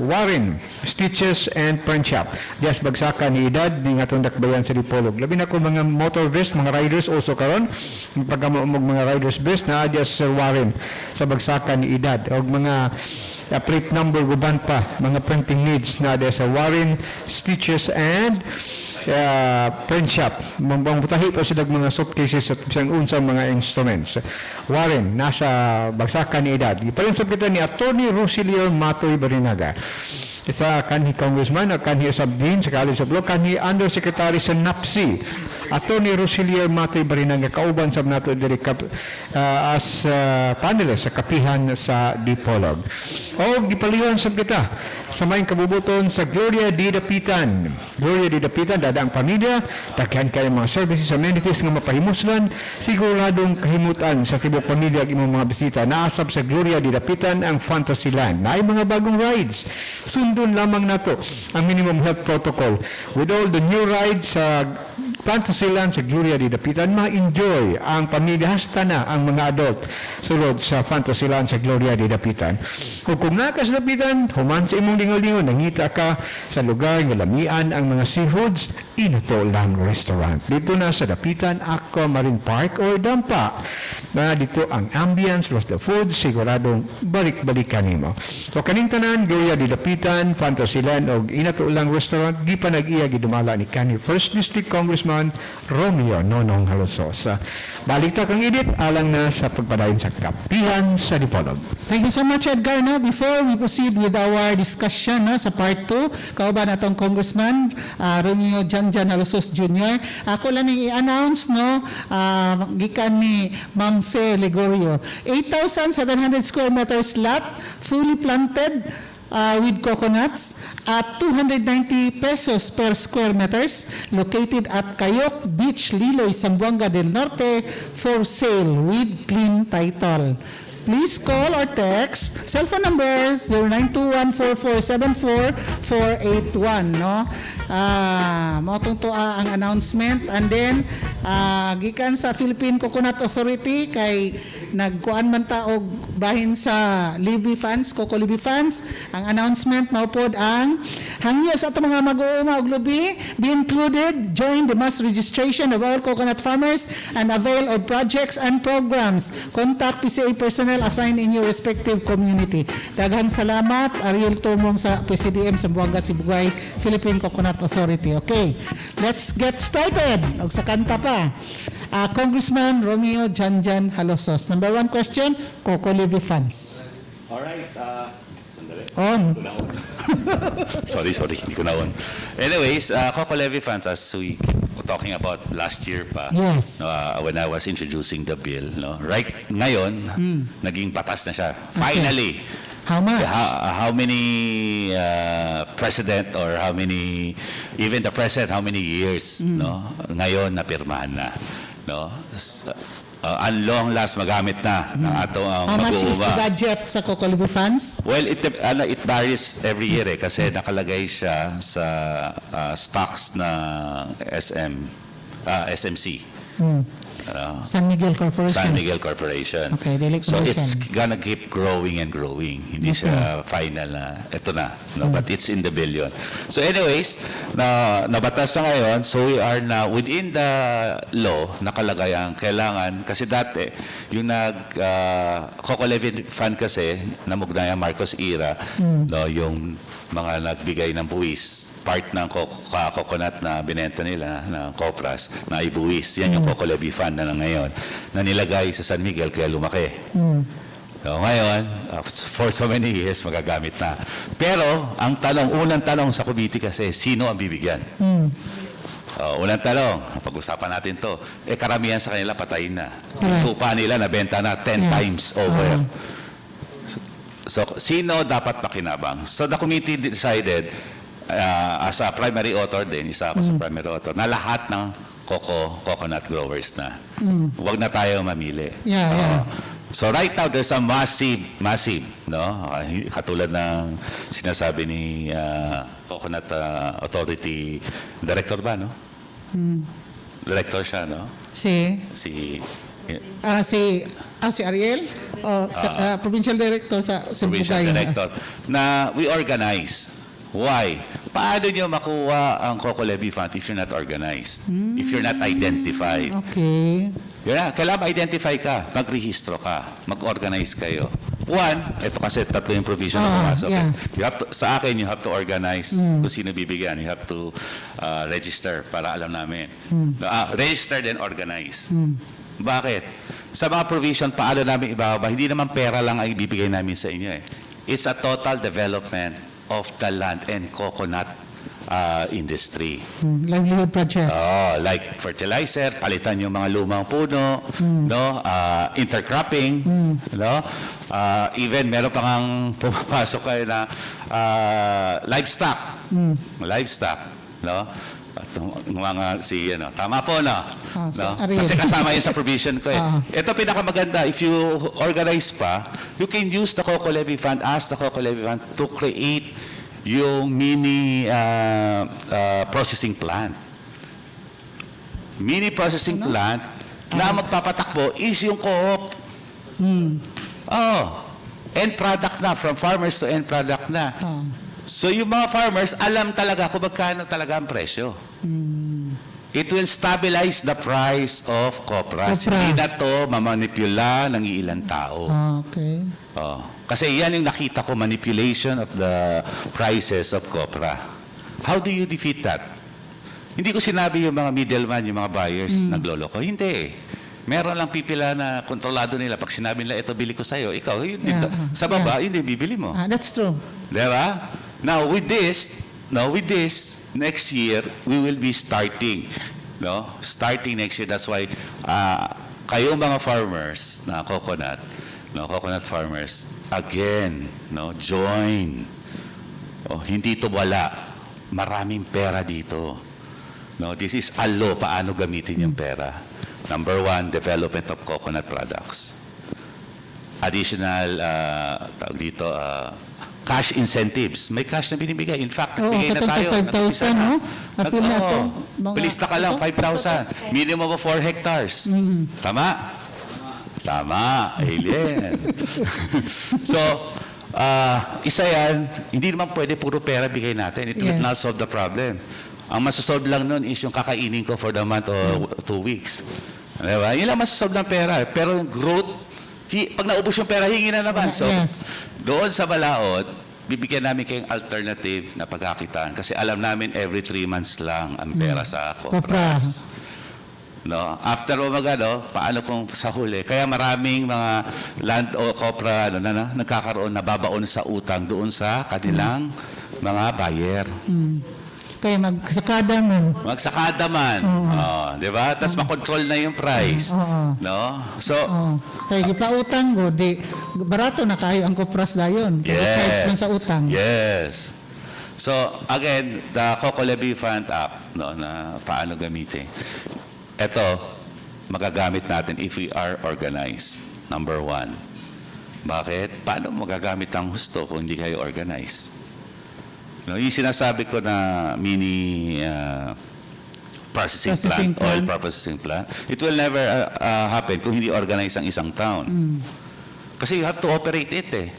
Warren Stitches and Print Shop. Dias bagsakan ni edad ni atong dakbayan sa Dipolog. Labi na ko mga motor vest, mga riders also karon, pagkamo mga riders vest na dias sa Warren sa bagsakan ni edad og mga plate number guban pa, mga printing needs na dias sa Warren Stitches and print shop. Mambutahi pa sila mga suitcases at isang unsang mga instruments. Warren, nasa bagsakan ni edad. Ipalinsap kita ni Attorney Rosilio Matoy Barinaga. Isa kanhi congressman, kanhi sabdin sa College of Law, kanhi undersecretary sa NAPSI. Attorney Rosilio Matoy Barinaga, kauban sa nato diri as panelist sa Kapihan sa Dipolog. O gipaliwan sa kita sa maing kabubuton sa Gloria di Dapitan. Gloria di Dapitan, dadang pamilya, daghan kayo mga services, amenities nga mapahimuslan, siguradong kahimutan sa tibok pamilya ang imong mga bisita. Naasab sa Gloria di Dapitan ang Fantasyland. Na ay mga bagong rides. Sundon lamang nato ang minimum health protocol. With all the new rides sa Fantasyland sa Gloria di Dapitan, ma-enjoy ang pamilya, hasta na ang mga adult sulod sa Fantasyland sa Gloria di Dapitan. Kung nakas Dapitan, human sa imong lingaw-lingaw, nangita ka sa lugar ng lamian ang mga seafoods, Inato Lang Restaurant. Dito na sa Dapitan, Aqua Marine Park o Dampa. Na dito ang ambience, plus the food, siguradong balik-balikan nimo. So kaning tanan, Gloria di Dapitan, Fantasyland o Inato Lang Restaurant, di pa nag-iya gidumala ni kanhi First District Congressman Romeo Nonong Halosos. Balik ta kang edit, alang na sa pagpadayon sa Kapihan sa Dipolog. Thank you so much, Edgar. No? Before we proceed with our discussion sa part 2, kauban atong Congressman Romeo Janjan Halosos Jr., ako lang i-announce, no, gikan ni Ma'am Fair Ligorio. 8,700 square meters lot, fully planted, with coconuts at 290 pesos per square meters, located at Cayok Beach, Liloy, Zamboanga del Norte, for sale with clean title. Please call or text cellphone numbers 09214474-481, no? Mao ang announcement, and then gikan sa Philippine Coconut Authority kay nagkuan man ta og bahin sa Libby funds, Coco Libby funds. Ang announcement mao pod ang hangyo sa ato mga mag-uuma og lubi be included, join the mass registration of all coconut farmers and avail of projects and programs. Contact PCA personnel assigned in your respective community. Daghang salamat, Ariel Tumong sa PCDM Zamboanga, Sibugay, Philippine Coconut Authority. Okay, let's get started. Og sa kanta pa, Congressman Romeo Janjan Halosos. Number 1 question, Coco Levy funds. All right. Sandali. On. Sorry, hindi ko na on. Anyways, Coco Levy funds, as we keep talking about last year pa, Yes. when I was introducing the bill, no, right ngayon, naging batas na siya. Finally, How much? how many president or how many, even the president, how many years, no, ngayon napirmahan na, no? Ang long last magamit na ng atong How much is the mag-uuma. budget sa Coco Levy funds? Well, it varies every year kasi nakalagay siya sa stocks na SMC. San Miguel Corporation. San Miguel Corporation. Okay, Delic So it's Corporation. gonna keep growing and growing. Hindi siya final na ito na, no? But it's in the billion. So anyways, nabatas na ngayon, so we are now within the law nakalagay ang kailangan kasi dati yung Coco Levy Fund kasi namugnayan Marcos era, no, yung mga nagbigay ng buwis, part ng coconut na binenta nila ng Copras na ibuwis. Yan yung Coco Levy Fund na ngayon na nilagay sa San Miguel kaya lumaki. So ngayon, for so many years magagamit na. Pero ang unang tanong sa committee kasi, sino ang bibigyan? Unang tanong, pag-usapan natin to, karamihan sa kanila patayin na. Yung tupa nila nabenta na 10 times over. So, sino dapat pakinabang? So, the committee decided, as a primary author din, isa ako sa primary author, na lahat ng coconut growers na. Huwag na tayo mamili. Yeah. So, right now, there's a massive, no? Katulad ng sinasabi ni Coconut Authority Director ba, no? Director siya, no? Si Ariel, provincial director sa Provincial Sambugay. Director, na we organize. Why? Paano nyo makuha ang Coco Levy Fund if you're not organized? If you're not identified? Okay. Yeah, kailangan ma-identify ka, magrehistro ka, mag-organize kayo. One, ito kasi tatlo yung provision na pumasok. yeah. You have to, sa akin, you have to organize kung sino bibigyan. You have to register para alam namin. Register then organize. Bakit? Sa mga provision, paano namin ibababa? Hindi naman pera lang ang ibibigay namin sa inyo. It's a total development of the land and coconut industry. Livelihood project. Like fertilizer, palitan yung mga lumang puno, no? Intercropping, no? Even meron pa ngang pumapasok kayo na livestock. Livestock, no? At mga tama po, no? No? Ariel. Kasi kasama yun sa provision ko. Ito pinakamaganda, if you organize pa, you can use the Coco Levy Fund, ask the Coco Levy Fund to create yung mini processing plant. Mini processing plant na magpapatakbo is yung co-op. End product na, from farmers to end product na. So yung mga farmers, alam talaga kung magkano talaga ang presyo. It will stabilize the price of Copras. Copra. Hindi na to mamanipula ng ilang tao. Okay. Kasi yan yung nakita ko, manipulation of the prices of Copra. How do you defeat that? Hindi ko sinabi yung mga middleman, yung mga buyers, nagloloko. Hindi. Meron lang pipila na kontrolado nila. Pag sinabi nila, ito bili ko sa'yo, ikaw, yun, sa baba, yun din bibili mo. That's true. Diba? Now, with this, next year, we will be starting. No? Starting next year. That's why, kayong mga farmers na coconut, no, coconut farmers, again, no, join. Hindi to wala. Maraming pera dito. No, this is a law, paano gamitin yung pera. Number one, development of coconut products. Additional, tawag dito, cash incentives. May cash na binibigay. In fact, bigay na tayo. 5,000, no? Apil na to. Pilista ka lang, 5,000. Minimum of 4 hectares. Tama? Tama, alien. So, isa yan, hindi naman pwede puro pera bigay natin. It will Yes. not solve the problem. Ang masasolve lang nun is yung kakainin ko for the month or 2 weeks. Diba? Yun lang masasolve ng pera. Pero yung growth, pag naubos yung pera, hingi na naman. So, Yes. doon sa Balaod, bibigyan namin kayong alternative na pagkakitaan. Kasi alam namin every 3 months lang ang pera sa Copras. No? After mo magano, paano kung sa huli? Kaya maraming mga land o kopra nagkakaroon, nababaon sa utang doon sa kanilang mga buyer. Kaya magsakada man. Magsakada man. Oh, di ba? Tapos makontrol na yung price. Oo. No? So, Oh, kaya gipautang go di barato na kayo ang kopras dayon. Kaya charge man sa utang. Yes. So, again, the Coco Levy Fund app, no, na paano gamitin. Ito, magagamit natin if we are organized. Number 1. Bakit? Paano magagamit ang husto kung hindi kayo organized? No, yung sinasabi ko na mini processing plant, oil processing plant, it will never happen kung hindi organized ang isang town. Kasi you have to operate it eh.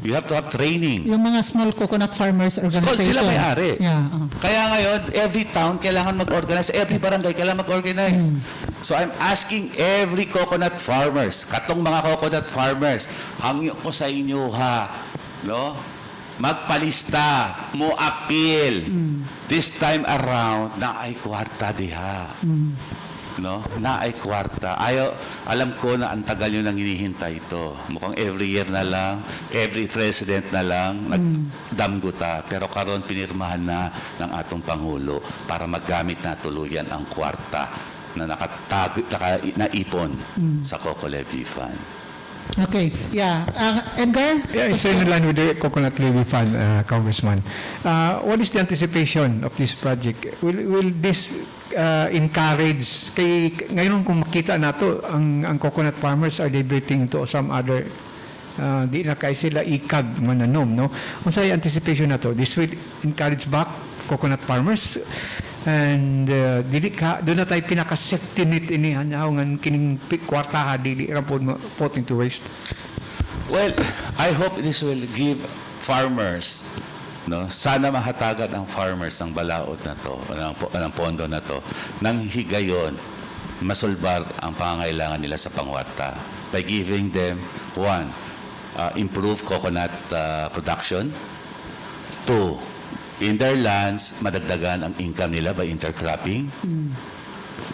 You have to have training. Yung mga small coconut farmers organization. Sila may-ari. Yeah. Kaya ngayon, every town kailangan mag-organize, every barangay kailangan mag-organize. So I'm asking every coconut farmers, katong mga coconut farmers, hangyo ko sa inyo ha, no? Magpalista, mo appeal. This time around, na ay kwarta diha. No? Na ay kwarta. Alam ko na ang tagal nyo nang hinihintay ito. Mukhang every year na lang, every president na lang, nagdamguta. Pero karon pinirmahan na ng atong Pangulo para magamit na tuluyan ang kwarta na naipon sa Coco Levy Fund. Okay. Yeah. Edgar? Yeah, it's in line with the Coconut Levy Fund, Congressman. What is the anticipation of this project? Will this encourage, ngayon kung makita nato ang coconut farmers are debating to some other di na kay sila ikag mananom, no? Kung sa anticipation nato, this will encourage back coconut farmers and dili ka doon na tayo pinaka-safety net ini hanyaw ngan kining kwartaha dili ra pod put into waste. Well, I hope this will give farmers, no, sana mahatagan ang farmers ng balaod na to, ng pondo na to, nang higayon, masulbar ang pangangailangan nila sa pangwarta by giving them, 1, improve coconut production, 2, in their lands, madagdagan ang income nila by intercropping,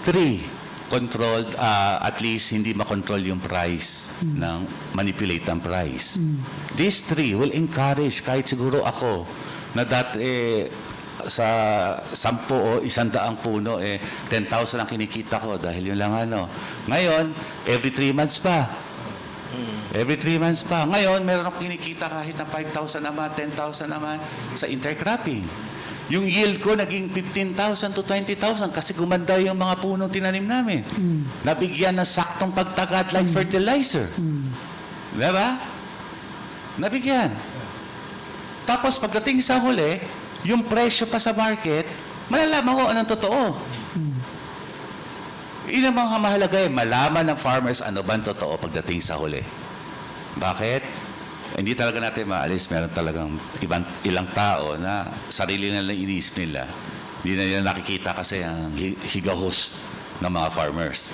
3, controlled, at least hindi makontrol yung price, ng manipulate ang price. These 3 will encourage, kahit siguro ako, na dati sa 10 o 100 puno, 10,000 ang kinikita ko dahil yun lang ano. Ngayon, every 3 months pa. Every 3 months pa. Ngayon, meron akong kinikita kahit na 5,000 naman, 10,000 naman sa intercropping. Yung yield ko naging 15,000 to 20,000 kasi gumanda yung mga punong tinanim namin. Nabigyan ng saktong pagtagat like fertilizer. Diba? Nabigyan. Tapos pagdating sa huli, yung presyo pa sa market, malalaman ko anong totoo. Yun ang mga mahalaga malaman ng farmers ano ba ang totoo pagdating sa huli. Bakit? Hindi talaga natin maalis. Meron talagang ilang tao na sarili na lang iniisip nila. Hindi na nila nakikita kasi ang higahos ng mga farmers.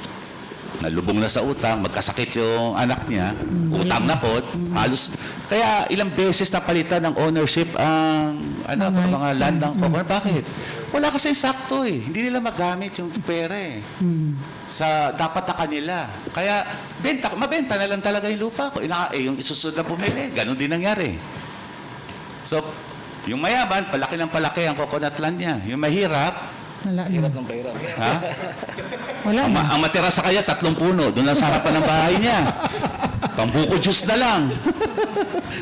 Nalubong na sa utang, magkasakit yung anak niya, utang na po, halos, kaya ilang beses napalitan ng ownership ang mga land ng coconut. Bakit? Wala kasi sakto eh. Hindi nila magamit yung pera eh. Sa dapat na kanila. Kaya mabenta na lang talaga yung lupa ko. Yung isusunod na bumili, ganun din nangyari. So, yung mayaman, palaki ng palaki ang coconut land niya. Yung mahirap, Wala na. ha? Wala na. Ang matira sa kanya, 3 puno. Doon lang sa harapan ng bahay niya. Pambuko juice na lang.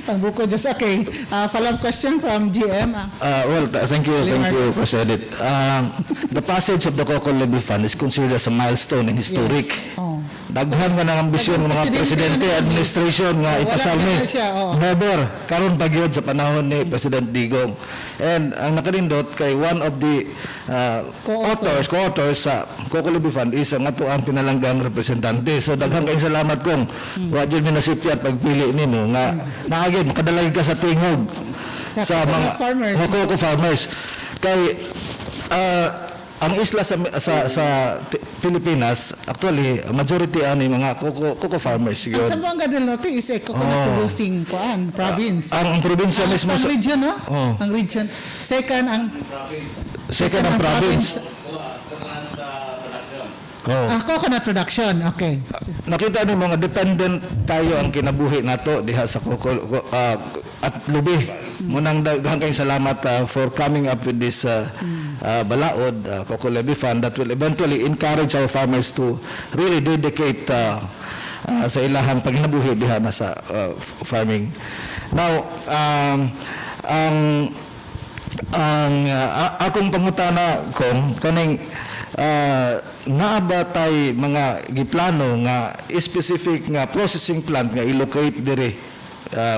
Pangbuko just okay. Follow-up question from GM. Thank you, President. The passage of the Coco Levy Fund is considered as a milestone in historic. Oh. Daghan nga ng ambisyon ng mga presidente, administration nga ipasal ni. Never. Karon pagyod sa panahon ni President Digong. And ang nakarindot kay one of the co-authors sa Coco Levy Fund is ang ato ang pinalanggang representante. So daghan kayong salamat kung wa jud mi nasipyat pagpili nimo nga naagid makadalay ka sa tingog sa mga farmers. Coco farmers. Kay ang isla sa Pilipinas, actually, majority ani mga coco farmers Ang yun. Zamboanga del Norte is a coconut producing province. Ang probinsya mismo, Ang region, no? Oh. Ang region. Second, ang second ang province. Oo. Coconut production, okay. Nakita ni mga dependent tayo ang kinabuhi nato diha sa at lubi. Munang daghang kayong salamat for coming up with this balaod Coco Levy Fund that will eventually encourage our farmers to really dedicate sa ilahang pagkinabuhi diha na sa farming. Now, akong pangutana kung kaning naa ba tay mga giplano nga specific nga processing plant nga i-locate dire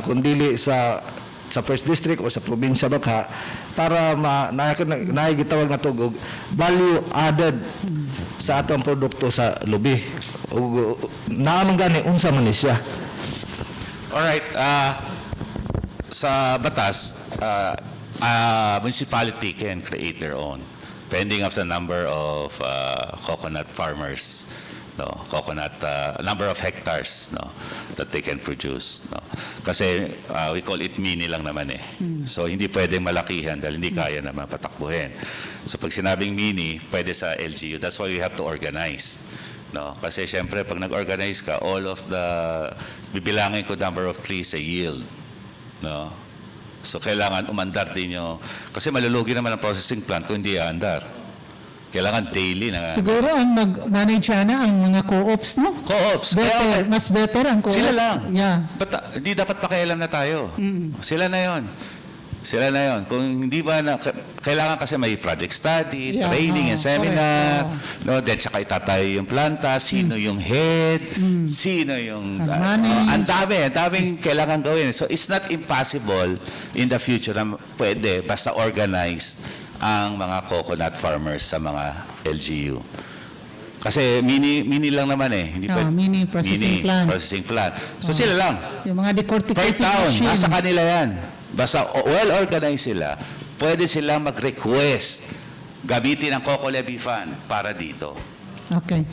kung dili sa first district o sa probinsya baka para naigitawag na tugog value added sa atong produkto sa lubi. Naamang gani unsa man ni siya. Alright, sa batas, municipality can create their own, depending of the number of coconut farmers, number of hectares, that they can produce. Kasi we call it mini lang naman eh. So hindi pwedeng malakihan dahil hindi kaya naman patakbuhin. So pag sinabing mini, pwede sa LGU. That's why we have to organize. Kasi syempre pag nag-organize ka, all of the bibilangin ko number of trees sa yield. So kailangan umandar din yung, kasi malulugi naman ang processing plant kung hindi aandar. Kailangan daily na. Siguro ang mag-manage na ang mga co-ops, no? Co-ops. Better, mas better ang co-ops. Sila lang. Yeah. Hindi dapat pakialam na tayo. Sila na yon. Sila na yon. Kung hindi ba na, kailangan kasi may project study, Yeah, training and seminar, correct, then tsaka itatayo yung planta, sino yung head, sino yung, ang daming kailangan gawin. So it's not impossible in the future na pwede, basta organized ang mga coconut farmers sa mga LGU. Kasi mini lang naman eh. Hindi mini processing plant. Processing plant. So sila lang. Yung mga Per decorticating town, machines. nasa kanila yan. Basta well-organized sila, pwede silang mag-request gamitin ang Coco Levy Fund para dito. Okay.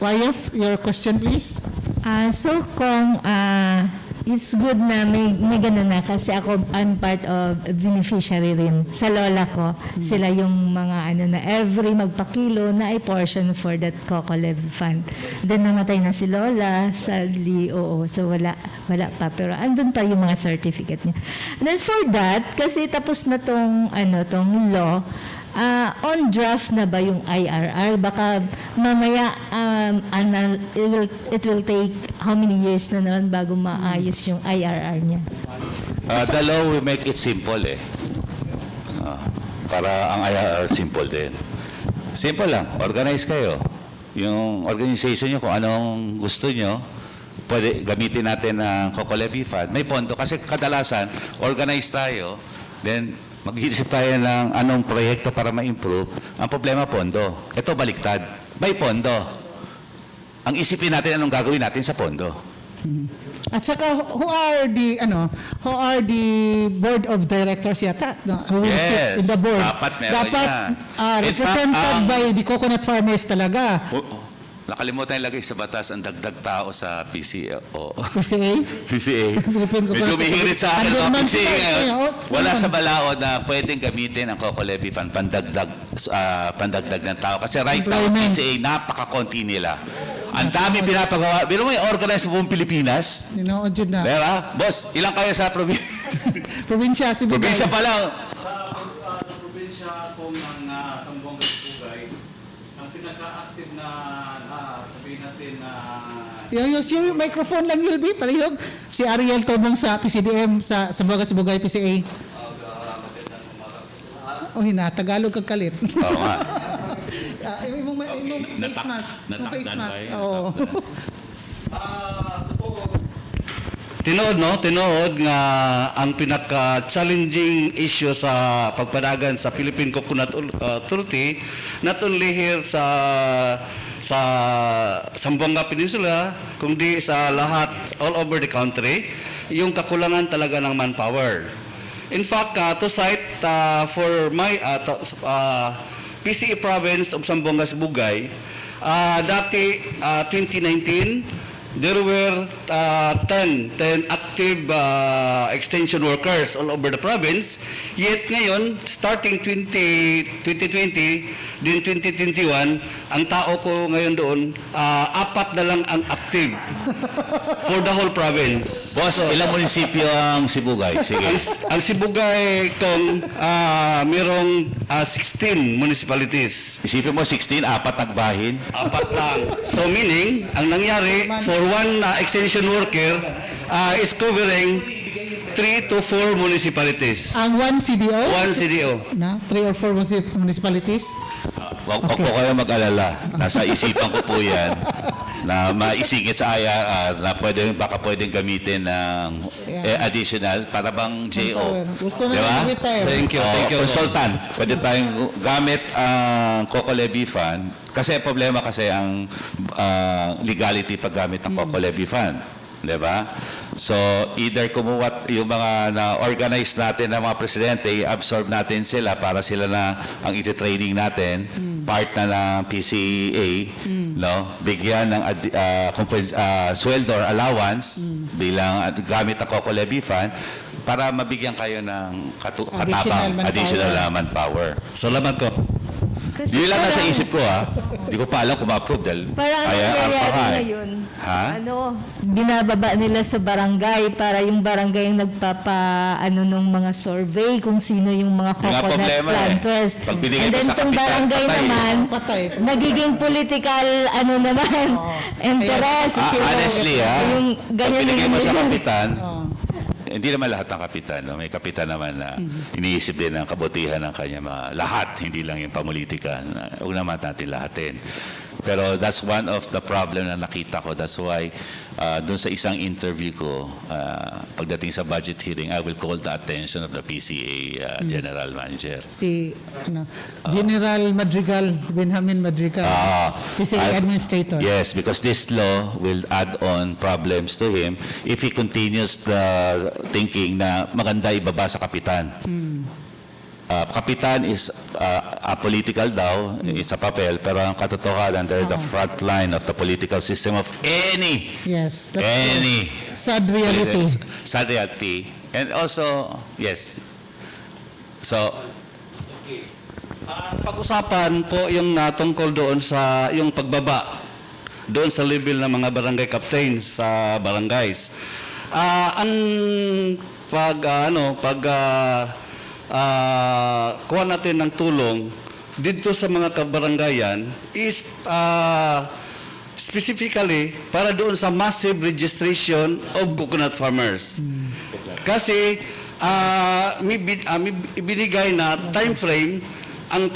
Wyeth, your question please. So kung it's good na may ganun na kasi I'm part of beneficiary rin. Sa lola ko, sila yung mga na every magpakilo na ay portion for that Coco Levy Fund. Then namatay na si lola, sadly, oo. So wala pa. Pero andun pa yung mga certificate niya. And then for that, kasi tapos na tong law, on draft na ba yung IRR? Baka mamaya it will take how many years na naman bago maayos yung IRR niya? The law will make it simple eh. Para ang IRR simple din. Simple lang. Organize kayo. Yung organization nyo, kung anong gusto nyo, pwede gamitin natin ang Coco Levy Fund. May pondo. Kasi kadalasan, organize tayo, then mag-iisip tayo ng anong proyekto para ma-improve. Ang problema, pondo. Ito, baliktad. May pondo. Ang isipin natin anong gagawin natin sa pondo. At saka who are the board of directors yata who will sit in the board? Dapat meron yan. Represented by the coconut farmers talaga. Nakalimutan ilagay sa batas ang dagdag tao sa PCA. PCA? Medyo umihirit sa akin ang PCA ngayon. Wala naman. sa balaod na pwedeng gamitin ang Coco Levy Fund pandagdag ng tao. Kasi right now, Employment. PCA, napaka-konti nila. Ang dami pinapagawa. Biro mo yung organize sa buong Pilipinas. Ninood yun na. Diba? Boss, ilang kayo sa probinsya? Probinsya, si Bugay. Probinsya pa lang. Sa probinsya po ng Sambuanga Bugay, ang pinaka-active na sabihin natin na Yung microphone lang, Yulbi, palihog. Si Ariel Tobong sa PCDM, sa Sambuanga si Bugay, PCA. Oh, Tagalog kagkalit. Oo nga. Yung face mask. Yung face mask. Oo. Tinood nga ang pinaka-challenging issue sa pagpanagan sa Philippine Coconut Authority, not only here sa Zamboanga Peninsula, kundi sa lahat, all over the country, yung kakulangan talaga ng manpower. In fact, to cite for my PCE province of Zamboanga Bugay, dati 2019, there were 10 active extension workers all over the province. Yet ngayon, starting 2020, din 2021, ang tao ko ngayon doon, 4 na lang ang active for the whole province. Boss, ilang munisipyo ang Sibugay? Sige. Ang Sibugay kong mayroong 16 municipalities. Isipin mo, 16, 4 nagbahin. 4 lang. So meaning, ang nangyari, for one extension worker is covering 3 to 4 municipalities. Ang one CDO? One CDO. Na? 3 or 4 municipalities? Wag po kayo mag-alala. Nasa isipan ko po yan na maisingit sa IRR na baka pwedeng gamitin ng additional para bang JO. Gusto na Di ba? lang retire. Thank you, thank you. Consultant, pwede tayong gamit ang COCO Levy Fund kasi problema kasi ang legality paggamit ng COCO Levy Fund. Di ba? So, either kumuha yung mga na-organize natin ng mga presidente, i-absorb natin sila para sila na ang iti-training natin, part na ng PCA, no? Bigyan ng sweldo or allowance bilang gamit ng COCO Levy Fund para mabigyan kayo ng katabang, additional manpower. Salamat ko. Kasi Yun lang nasa parang- isip ko, ha? Hindi ko pa alam kung ma-approve dahil Parang ang nangyayari ngayon, Ha? binababa nila sa barangay para yung barangay yung nung mga survey kung sino yung mga Yung nga coconut problema planters. Pag binigay And mo then sa tong kapitan, barangay patay. naman, Patay. nagiging political naman, interest. Honestly, Yung pag ganyan binigay mo sa yung- kapitan, hindi naman lahat ng kapitan. No? May kapitan naman na iniisip din ang kabutihan ng kanya mga lahat, hindi lang yung pamulitika. Huwag naman natin lahatin. Pero that's one of the problem na nakita ko. That's why dun sa isang interview ko, pagdating sa budget hearing, I will call the attention of the PCA General Manager. Si General Madrigal, Benjamin Madrigal, PCA Administrator. Yes, because this law will add on problems to him if he continues the thinking na maganda ibaba sa kapitan. Kapitan is apolitical daw, is a papel, pero ang katotohanan, they're the front line of the political system of any Yes, that's any sad reality. sad reality. And also, yes. So, Pag-usapan po yung tungkol doon sa yung pagbaba doon sa level ng mga barangay captains sa barangays. Ang kuha natin ng tulong dito sa mga kabarangayan is specifically para doon sa massive registration of coconut farmers. Kasi may ibinigay na time frame ang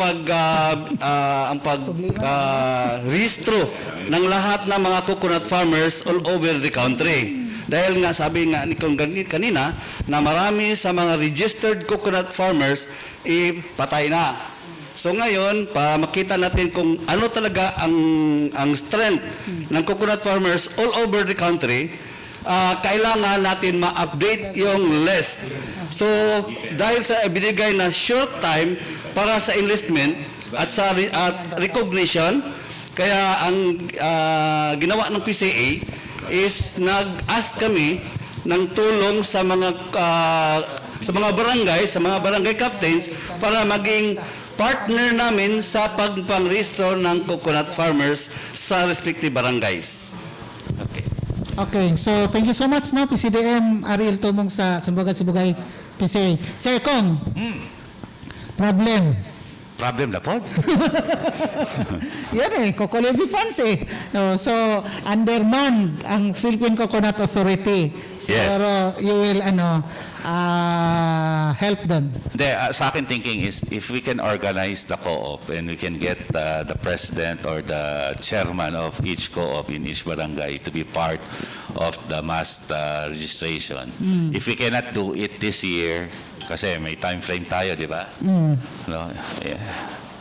rehistro ng lahat ng mga coconut farmers all over the country. Dahil nga sabi nga ni Kong kanina na marami sa mga registered coconut farmers patay na. So ngayon, makita natin kung ano talaga ang strength ng coconut farmers all over the country, kailangan natin ma-update yung list. So dahil sa ibinigay na short time para sa enlistment at sa recognition, kaya ang ginawa ng PCA is nag-ask kami ng tulong sa mga barangay, sa mga barangay captains para maging partner namin sa pang-restore ng coconut farmers sa respective barangays. Okay, so thank you so much no PCDM Ariel Tumong sa Sibugay PCA. Sir Kong. Problem na po. Yan COCO Levy funds No, so, undermanned ang Philippine Coconut Authority. Siguro, you will, help them. Sa akin thinking is if we can organize the co-op and we can get the president or the chairman of each co-op in each barangay to be part of the mass registration. If we cannot do it this year, kasi may time frame tayo, di ba? No?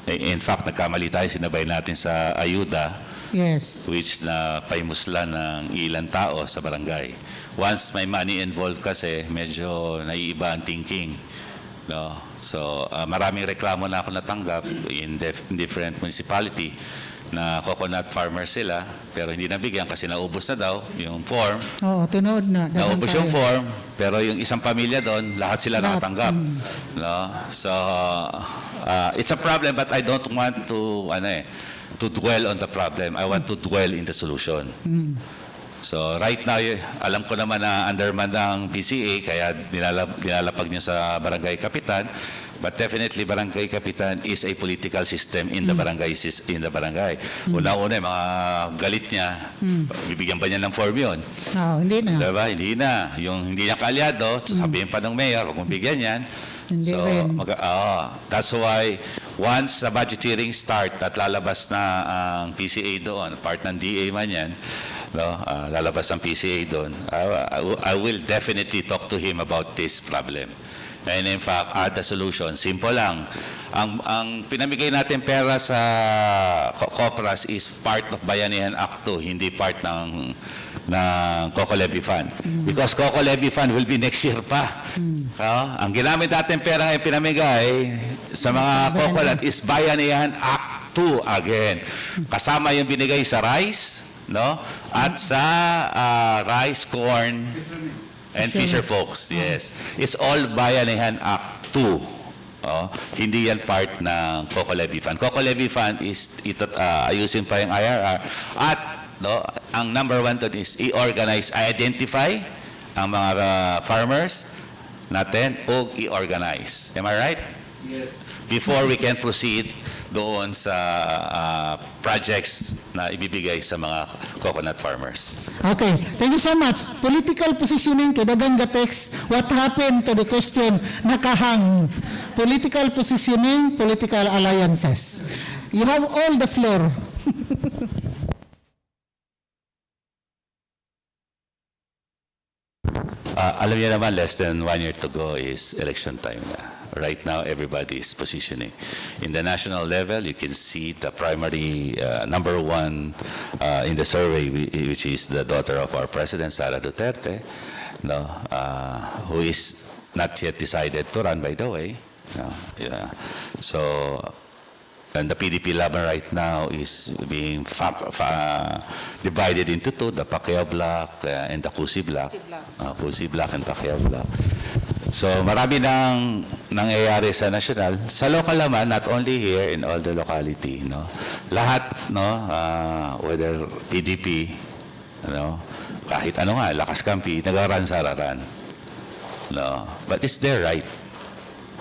In fact, nagkamali tayo, sinabay natin sa ayuda, Yes. which na paimusla ng ilang tao sa barangay. Once may money involved kasi, medyo naiiba ang thinking. No? So, maraming reklamo na ako natanggap in different municipality na coconut farmer sila, pero hindi nabigyan kasi naubos na daw yung form. Oo, tunood na. dagan Naubos yung tayo. form, pero yung isang pamilya doon, lahat sila Lahat, nakatanggap. No? So, it's a problem, but I don't want to dwell on the problem. I want to dwell in the solution. So, right now, alam ko naman na underman ng PCA, kaya nilalapag niyo sa barangay kapitan. But definitely, barangay kapitan is a political system in the barangay. Una-una, yung mga galit niya, bibigyan ba niya ng form yun? Oo, hindi na. Diba? Hindi na. Yung hindi niya kaalyado, sasabihin pa ng mayor, huwag mong bigyan yan. Hindi So, rin. that's why once the budget hearing start at lalabas na ang PCA doon, part ng DA man yan, lalabas ang PCA doon, I will definitely talk to him about this problem. And in fact, the solution, simple lang. Ang pinamigay natin pera sa COPRAS is part of Bayanihan Act 2, hindi part ng COCO Levy Fund. Because COCO Levy Fund will be next year pa. Ang ginamit natin pera ay pinamigay sa mga COCOLAT is Bayanihan Act 2 again. Kasama yung binigay sa rice, no? At sa rice, corn, and fisher folks, yes. It's all Bayanihan Act 2. Hindi yan part ng COCO Levy Fund. COCO Levy Fund is ayusin pa yung IRR. At ang number one doon is i-organize, identify ang mga farmers natin o i-organize. Am I right? Yes. Before we can proceed doon sa projects na ibibigay sa mga coconut farmers. Okay, thank you so much. Political positioning kay dagang text. What happened to the question nakahang? Political positioning, political alliances. You have all the floor. Alam niyo naman, less than 1 year to go is election time na. Right now, everybody is positioning. In the national level, you can see the primary number one in the survey, which is the daughter of our president, Sara Duterte, who is not yet decided to run, by the way. So, and the PDP laban right now is being divided into two, the Pacquiao Bloc and the Cusi Bloc. Cusi Bloc and Pacquiao Bloc. So marami nang nangyayari sa national. Sa local naman, not only here, in all the locality. Lahat, whether PDP, kahit ano nga, lakas kampi, nag-run-sararan. But it's their right.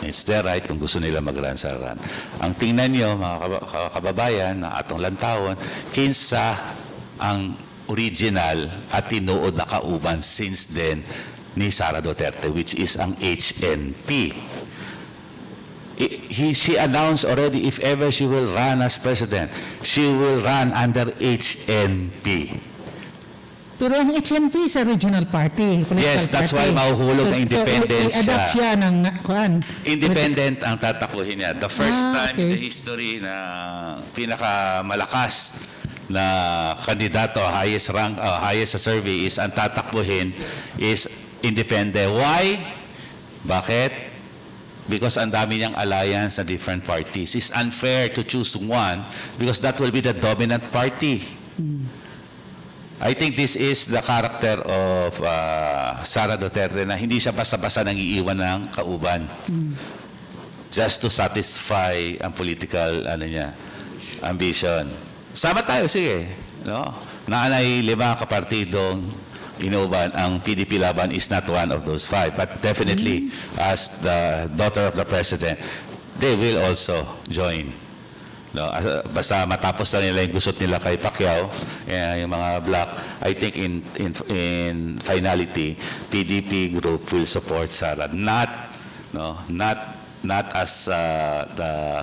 It's their right kung gusto nila mag-run-sararan. Ang tingnan nyo, mga kababayan, na atong lantawon, kinsa ang original at tinuod na kauban since then ni Sara Duterte, which is ang HNP. She announced already if ever she will run as president, she will run under HNP. Pero ang HNP sa regional party. Political Yes, that's why party. mahuhulog ang independence i-adapt siya. siya ng kuan. Independent ang tatakuhin niya. The first time in the okay. history na pinakamalakas na kandidato, highest rank, highest sa survey is ang tatakbuhin is independent. Why? Bakit? Because ang dami niyang alliance na different parties. It's unfair to choose one because that will be the dominant party. I think this is the character of Sara Duterte na hindi siya basta-basta nang iiwan ng kauban. Just to satisfy ang political ambition. Sama tayo, sige. Naanay 5 kapartidong inuuban. Ang PDP laban is not one of those 5. But definitely, as the daughter of the president, they will also join. Basta matapos na nila yung gusot nila kay Pacquiao, yung mga black, I think in finality, PDP group will support Sara. Not as the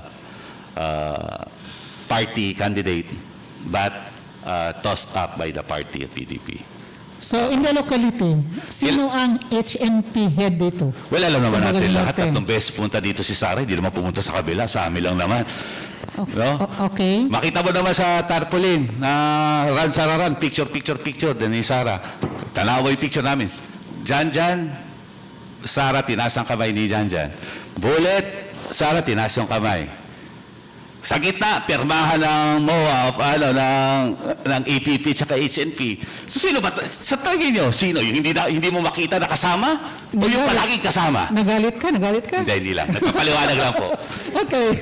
party candidate, but tossed up by the party of PDP. So in the locality, sino ang HNP head dito? Well, alam naman Sa natin Bagay lahat, Norte. 3 beses punta dito si Sara, hindi naman pumunta sa kabila, sa amin lang naman. Okay. Makita mo naman sa tarpaulin na run Sara run, picture din ni Sara. Tanawa yung picture namin. Jan, Sara tinaas ang kamay ni Jan. Bullet, Sara tinaas yung kamay. Sa gitna, pirmahan ng MOA of ng APP at HNP. So sino ba sa tingin niyo? Sino yung hindi mo makita na kasama o yung palaging kasama? Nagalit ka? Hindi lang. Nagpapaliwanag lang po. Okay.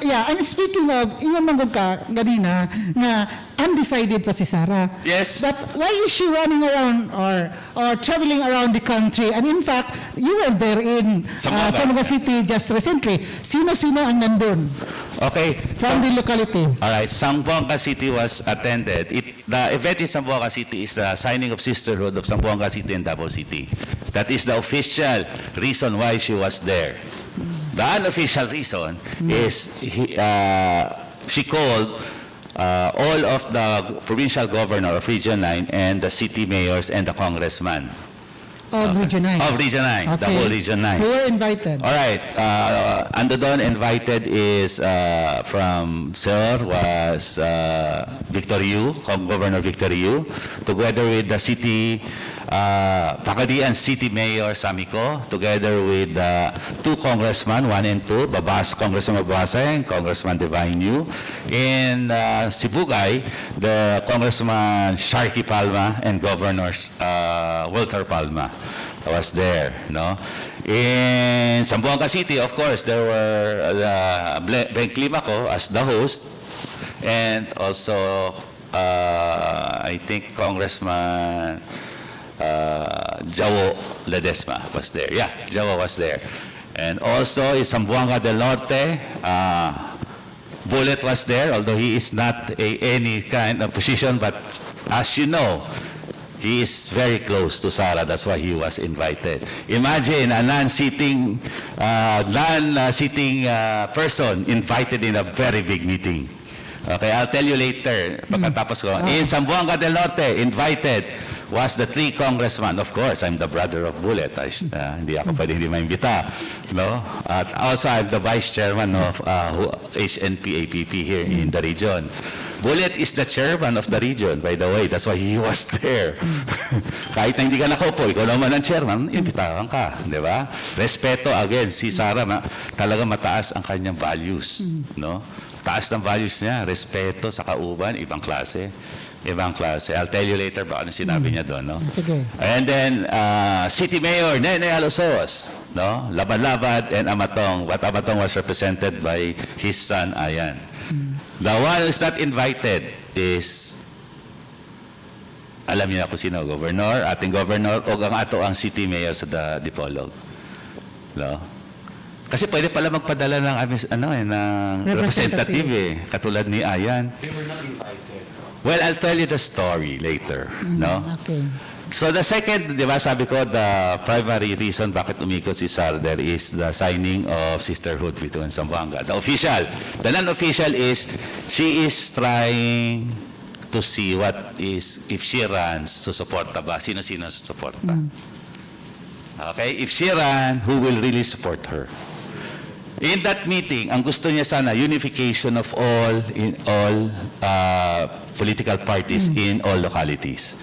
Yeah, and speaking of, ingon manggod ka ganina nga undecided pa si Sarah. Yes. But why is she running around or traveling around the country? And in fact, you were there in Zamboanga. Zamboanga City just recently. Sino-sino ang nandun Okay. from the locality? All right, Zamboanga City was attended. The event in Zamboanga City is the signing of sisterhood of Zamboanga City and Davao City. That is the official reason why she was there. The unofficial reason is she called all of the provincial governor of Region 9 and the city mayors and the congressman Of Region 9. of Region 9, the whole Region 9. Who were invited? All right. Ando doon invited is from Sir was Victor Yu, Governor Victor Yu, together with the city Pacadian City Mayor Samico, together with two congressmen, 1 and 2, Congressman Babasa and Congressman Divine Yu. In Sibugay, the Congressman Sharky Palma and Governor Walter Palma was there, no? In Zamboanga City, of course, there were Ben Climaco as the host, and also I think Congressman Jawo Ledesma was there. Yeah, Jawo was there. And also in Zamboanga del Norte, Bullet was there, although he is not any kind of position, but as you know, he is very close to Sara. That's why he was invited. Imagine a non-sitting person invited in a very big meeting. Okay, I'll tell you later. Pagkatapos ko. In Zamboanga del Norte, invited was the 3 congressmen. Of course, I'm the brother of Bullet. Hindi ako pwede hindi maimbita. No? At also, I'm the vice chairman of HNP APP here in the region. Bullet is the chairman of the region, by the way. That's why he was there. Kahit na hindi ka nakaupo, ikaw naman ang chairman, imbitahan ka. Di ba? Respeto, again, si Sara, talaga mataas ang kanyang values. No? Taas ng values niya, respeto sa kauban, ibang klase. Ibang klase. I'll tell you later ba ano sinabi niya doon, no? Sige. And then, City Mayor Nene Alosos, no? Laban-Labad and Amatong. But Amatong was represented by his son, Ayan. The one who's not invited is, alam niyo na kung sino, Governor, ating Governor, o ang ato ang City Mayor sa Dipolog. No? Kasi pwede pala magpadala ng, ng representative katulad ni Ayan. Well, I'll tell you the story later, no? Okay. So the second, di ba, sabi ko, the primary reason bakit umikot si Sara there is the signing of sisterhood between Zamboanga. The official. The non-official is, she is trying to see what is, if she runs, susuporta ba? Sino-sino susuporta? Okay? If she runs, who will really support her? In that meeting, ang gusto niya sana, unification of all political parties in all localities.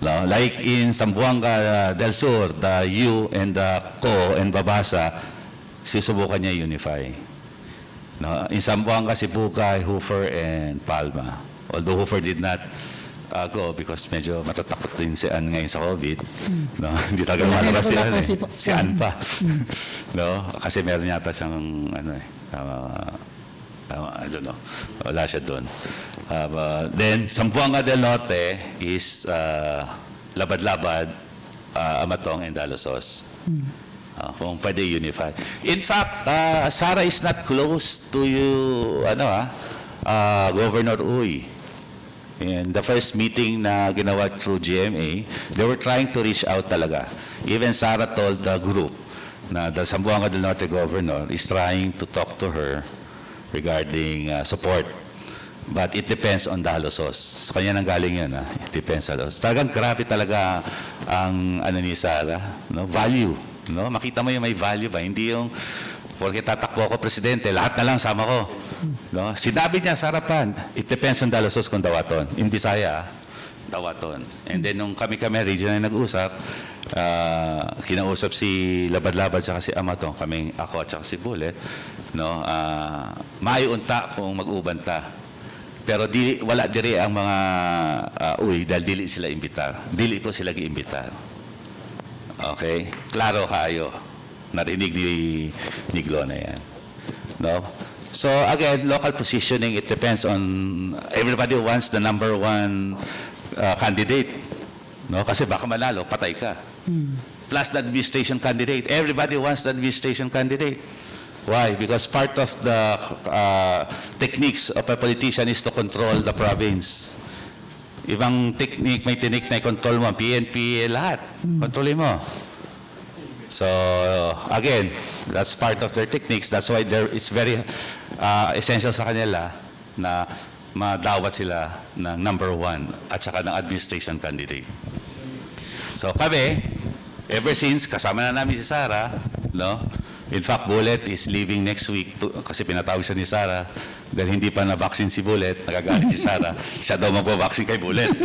No? Like in Zamboanga del Sur, the U and the Co and Babasa, susubukan niya unify. No? In Zamboanga, Sibugay, Hoofer, and Palma. Although Hoofer did not go because medyo matatakot din si Ann ngayon sa COVID. No? Hindi talaga malabas si Ann. Si Ann pa. No? Kasi meron yata siyang I don't know. Wala siya doon. Then, Zamboanga del Norte is Labad-Labad, Amatong, and Dalosos. Kung pwede unify. In fact, Sara is not close to Governor Uy. In the first meeting na ginawa through GMA, they were trying to reach out talaga. Even Sara told the group na the Zamboanga del Norte governor is trying to talk to her regarding support. But it depends on Dalosos. Sa kanya nang galing yun. It depends on Dalosos. Talagang grabe talaga ang ni Sara. No? Value. No? Makita mo yung may value ba? Hindi yung, porque tatakbo ako presidente, lahat na lang sama ko. No? Sinabi niya sa harapan, it depends on Dalosos kung dawaton. In Bisaya, dawaton. And then nung kami regional nag-usap, kinausap si Labad-Labad at si Amatong, ako at saka si Bullet, no, maiunta kung mag-ubanta. Pero wala diri ang mga uy dahil dili sila imbitar. Dili ko sila giimbitar. Okay? Klaro kayo. Narinig ni Glona yan. No? So again, local positioning, it depends on, everybody wants the number one candidate. No? Kasi baka manalo, patay ka. Plus the administration candidate. Everybody wants the administration candidate. Why? Because part of the techniques of a politician is to control the province. Ibang technique, may technique na i-control mo, PNP, lahat. Kontrolin mo. So, again, that's part of their techniques. That's why it's very essential sa kanila na madawat sila ng number one at saka ng administration candidate. So, kami, ever since, kasama na namin si Sara, no? In fact, Bullet is leaving next week kasi pinatawag siya ni Sara dahil hindi pa na-vaccine si Bullet, nagagalit si Sara, siya daw magpa-vaccine kay Bullet.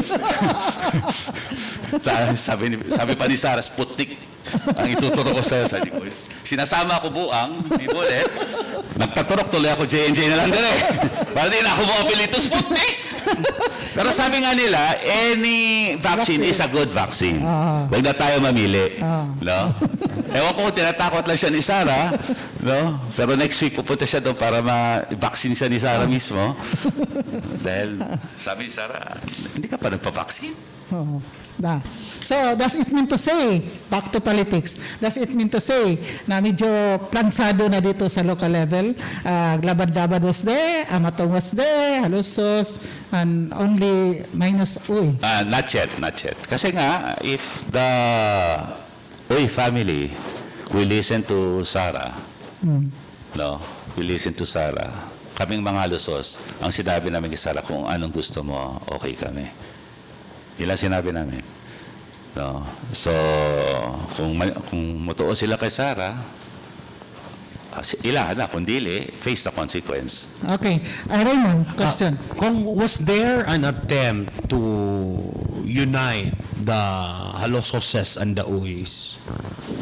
sabi pa ni Sara, Sputnik ang ituturo ko sa'yo. Sabi ko, sinasama ko buang ni Bullet, nagpaturok tuloy ako J&J na lang din eh. Para di na ako mapilito, Sputnik! Pero sabi nga nila, any vaccine is a good vaccine. Huwag na tayo mamili. No? Ewan ko kung tinatakot lang siya ni Sara, no? Pero next week pupunta siya doon para ma-vaccine siya ni Sara mismo. Dahil sabi ni Sara, hindi ka pa nagpa-vaccine? Oo. So, does it mean to say, back to politics, does it mean to say na medyo plansado na dito sa local level? Labad-labad was there, Amatong was there, Halusos, and only minus Uy. Not yet, not yet. Kasi nga, if the Uy family will listen to Sara, no, will listen to Sara, kaming mga Lusos, ang sinabi namin kay Sara, kung anong gusto mo, okay kami. Ilan sinabi namin. No. So, kung mutuo sila kay Sara, ilan na, kung dili, face the consequence. Okay. Raymond, question. Kung was there an attempt to unite the Halososes and the Uys?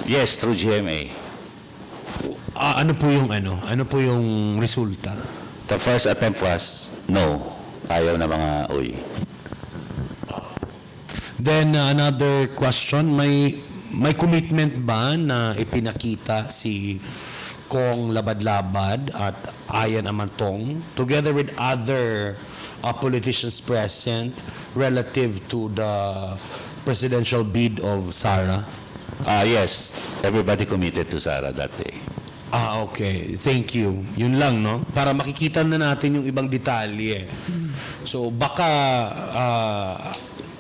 Yes, through GMA. Ano po yung resulta? The first attempt was, no, ayaw na mga Uy. Then another question, may commitment ba na ipinakita si Kong Labad-Labad at Ayan Amantong together with other politicians present relative to the presidential bid of Sara? Yes, everybody committed to Sara that day. Okay. Thank you. Yun lang, no? Para makikita na natin yung ibang detalye. So, baka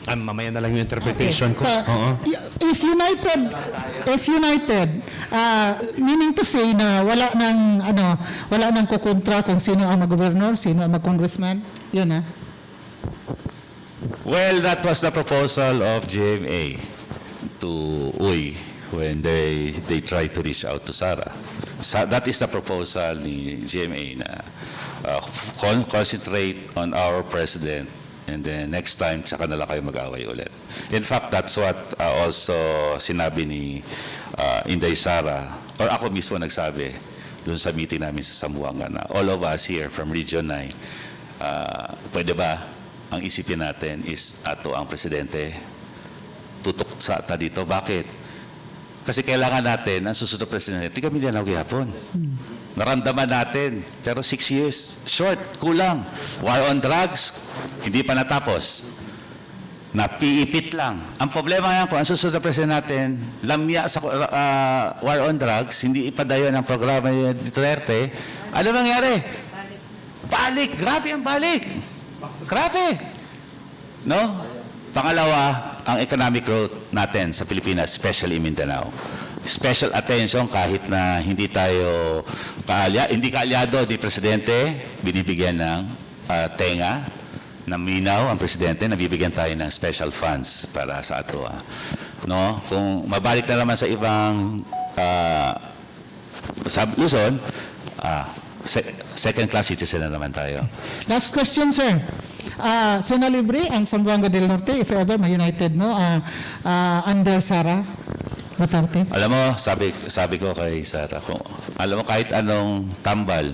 mamaya na lang yung interpretation ko. So, if united, meaning to say na wala nang kukontra kung sino ang mag-governor, sino ang mag-congressman, yun Well, that was the proposal of GMA to Uy when they tried to reach out to Sara. That is the proposal ni GMA na concentrate on our president and then next time saka na lang kayo mag-away ulit. In fact, that's what also sinabi ni Inday Sara, or ako mismo nagsabi doon sa meeting namin sa Zamboanga na all of us here from Region 9, pwede ba ang isipin natin is ato ang presidente tutok sa ata dito. Bakit? Kasi kailangan natin ang susunod presidente. Di kami din hapon. Naramdaman natin. Pero 6 years, short, kulang. War on drugs, hindi pa natapos. Napiipit lang. Ang problema yan, kung ang susunod na presidente natin, lamya sa war on drugs, hindi ipadayon ang programa ni Duterte, ano mangyari? Balik. Grabe ang balik. Grabe. No? Pangalawa, ang economic growth natin sa Pilipinas, especially Mindanao. Special attention kahit na hindi tayo hindi kaalyado di presidente, binibigyan ng tenga, ng minaw ang presidente, nabibigyan tayo ng special funds para sa ato. No? Kung mabalik na naman sa ibang sa Luzon, second class citizen na naman tayo. Last question, sir. Zona Libre ang Zamboanga del Norte, if ever, ma-united, no? Under Sara Duterte. Alam mo, sabi ko kay Sarah, alam mo kahit anong tambal,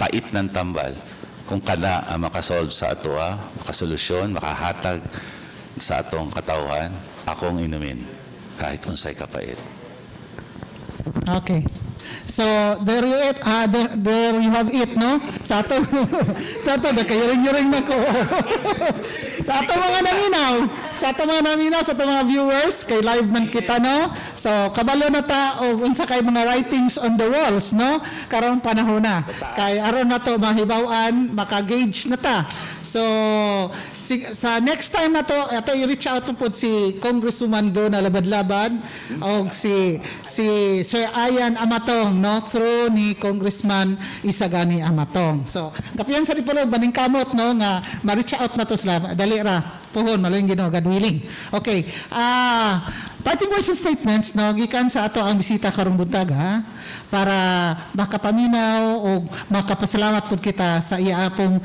pait ng tambal, kung kana ang makasolve sa ato, makasolusyon, makahatag sa atong katawhan, akong inumin kahit unsay kapait. Okay. So, there you it. There you have it, no? Sa ato, nakayiring-yiring na ko. Sa ato mga naminaw, sa ato mga viewers, kay live man kita, no? So, kabalo na ta, o unsa kay mga writings on the walls, no? Karong panahon na. Kay aron na to, mahibawan, makagauge na ta. So, sa next time na to, ito i-reach out po si Congresswoman Donna Labad-Labad o si Sir Ayan Amatong, no, through ni Congressman Isagani Amatong. So, kapiyan sa Dipolog, baning kamot, no, nga ma-reach out na to sila. Dali ra, puhon, maluing Ginoo, God willing. Okay. Parting words and statements, no, gikan sa ato ang bisita karong buntag, ha, para makapaminaw o makapasalamat po kita sa iya pong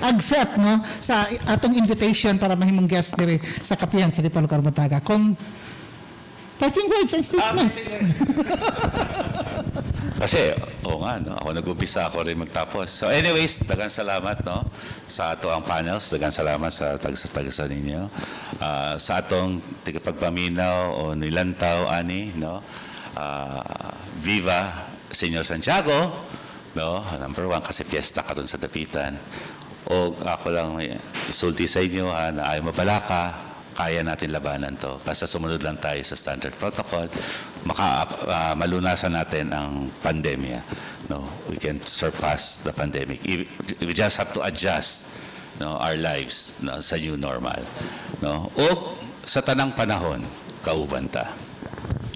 accept, no, sa atong invitation para mahimong guest diri sa kapihan sa Dipolog karong buntag. Kung parting words and statements. Kasi, no, ako nag-umpisa, ako rin magtapos. So anyways, daghang salamat, no, sa ato ang panels, daghang salamat sa tagsa ninyo. Sa atong tigapagpaminaw o nilantaw, ani, no, Viva Senyor Santiago, no, number 1 kasi piyesta karon sa Dapitan. O ako lang may isulti sa inyo, na ayaw mabalaka, kaya natin labanan to. Basta sumunod lang tayo sa standard protocol, malunasan natin ang pandemya. No, we can surpass the pandemic. We just have to adjust, no, our lives, no, sa new normal. No? O sa tanang panahon, kauban ta.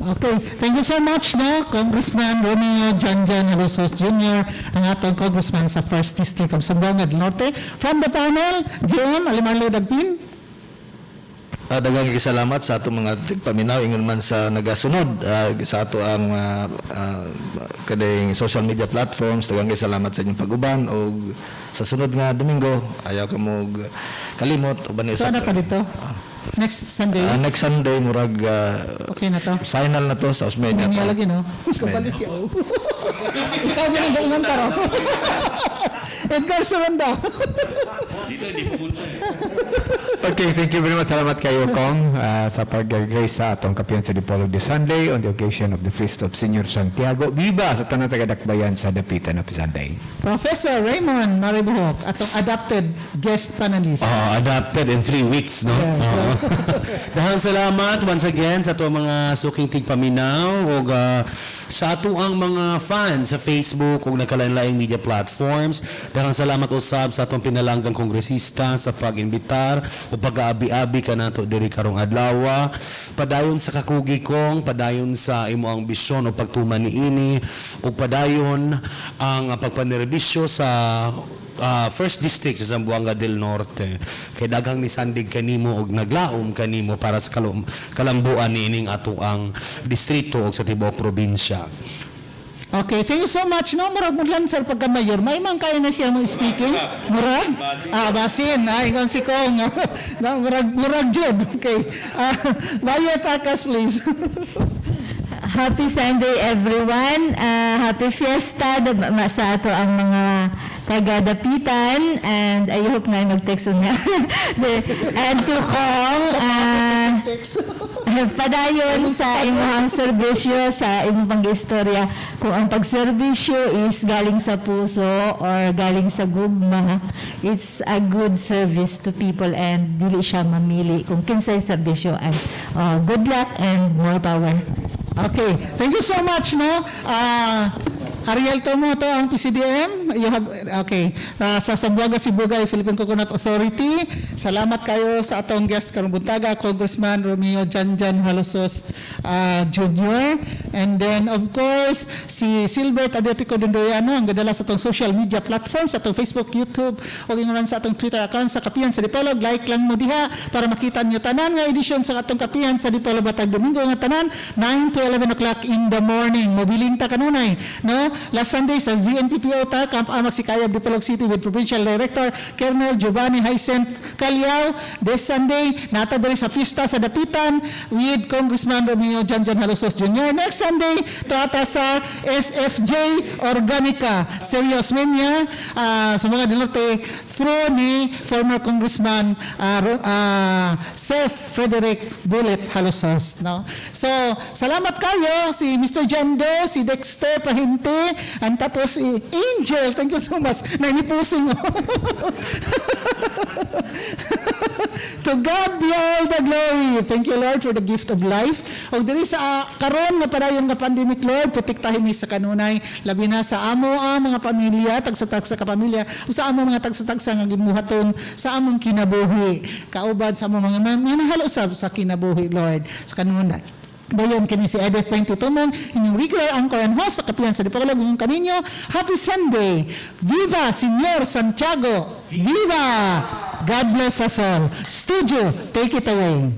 Okay, thank you so much, no, Congressman Romeo Janjan Halosos Jr., ang atong congressman sa 1st District of Zamboanga del Norte. From the panel, J.M. Alimarlo Dagpin. Daghang salamat sa ato mga tigpaminaw ingon man sa nagasunod sa ato ang kadayng social media platforms. Daghang salamat sa inyong pag-uban o sa sunod nga Domingo ayaw ka mo kalimot uban So, ano pa dito? Next Sunday? next Sunday murag Okay na to? final na to sa Osmeña. Sinan niya lagi, no? Kapalit siya, oh. Ikaw mo nag-ingon ka, ro? Edgar Suranda. Okay, thank you very much. Salamat kayo, Kong, sa pag-grace sa atong kapihan sa Dipolog this Sunday on the occasion of the Feast of Senior Santiago. Viva sa tanang taga-dakbayan sa Dapitan of Sunday. Professor Raymond Maribuhok, atong adopted guest panelist. Adapted in 3 weeks, no? Yeah. Dahang salamat once again sa ato mga suking tigpaminaw o sa ato ang mga fans sa Facebook o nakalain-laing media platforms. Dahang salamat usab sa atong pinalanggang kongresista sa pag-imbitar o pag-aabi-abi ka nato diri karong adlaw. Padayon sa kakugi kong, padayon sa imo ang bisyon o pagtuman niini o padayon ang pagpanerbisyo sa 1st District sa Zamboanga del Norte. Kay daghang nisandig kanimo og naglaom kanimo para sa kalambuan niining ato ang distrito o sa tibuok probinsya. Okay, thank you so much. No, murag mudlan sir pagka-mayor. May man kaya na siya mo speaking? Murag? Basin. Ingon si Kong. No, murag jud. Okay. Bayet Akas, please. Happy Sunday, everyone. Happy Fiesta sa ato ang mga taga-Dapitan, and I hope na mag-text nga. And to Kong, padayon sa imong serbisyo, sa imong pang-istorya, kung ang pagserbisyo is galing sa puso or galing sa gugma, it's a good service to people and dili siya mamili kung kinsay serbisyo. And good luck and more power. Okay, thank you so much, no? Ariel Tomo, to ang PCDM. You have, okay. Sa Zamboanga Sibugay Philippine Coconut Authority. Salamat kayo sa atong guest karong buntaga, Congressman Romeo Janjan Halosos Jr. And then, of course, si Silbert Adetico Dindoyano, ang gadala sa atong social media platforms, sa atong Facebook, YouTube, o ingon sa atong Twitter account sa Kapihan sa Dipolog. Like lang mo diha para makita nyo tanan nga edisyon sa atong Kapihan sa Dipolog batag Domingo nga tanan, 9 to 11 o'clock in the morning. Mobiling ta kanunay, no? last Sunday sa ZNPPO ta, Camp Amak Sikayab, Dipolog City with Provincial Director Colonel Giovanni Hyacinth Calyao. This Sunday, nata diri sa pista sa Dapitan with Congressman Romeo Janjan Halosos Jr. Next Sunday, tuata sa SFJ Organica, Serious Mania, sa mga Norte, through ni former Congressman Seth Frederick Bullet Halosos. No? So, salamat kayo, si Mr. Jando, si Dexter Pahinte, and tapos si Angel. Thank you so much. Nainipusing. To God be all the glory. Thank you, Lord, for the gift of life. O diri sa karon nga parayong nga pandemic, Lord, protektahin ni sa kanunay, labi na sa amo mga pamilya, tagsa-tagsa ka pamilya, o sa amo mga tagsa-tagsa nga gimuhaton sa among kinabuhi. Kaubad sa among mga manahalusab sa kinabuhi, Lord, sa kanunay. Dayon kini si Edith Pointe Tumong, inyong regular anchor and host sa Kapiyan sa Dipolog, yung kaninyo. Happy Sunday! Viva Señor Santiago! Viva! God bless us all. Studio, take it away.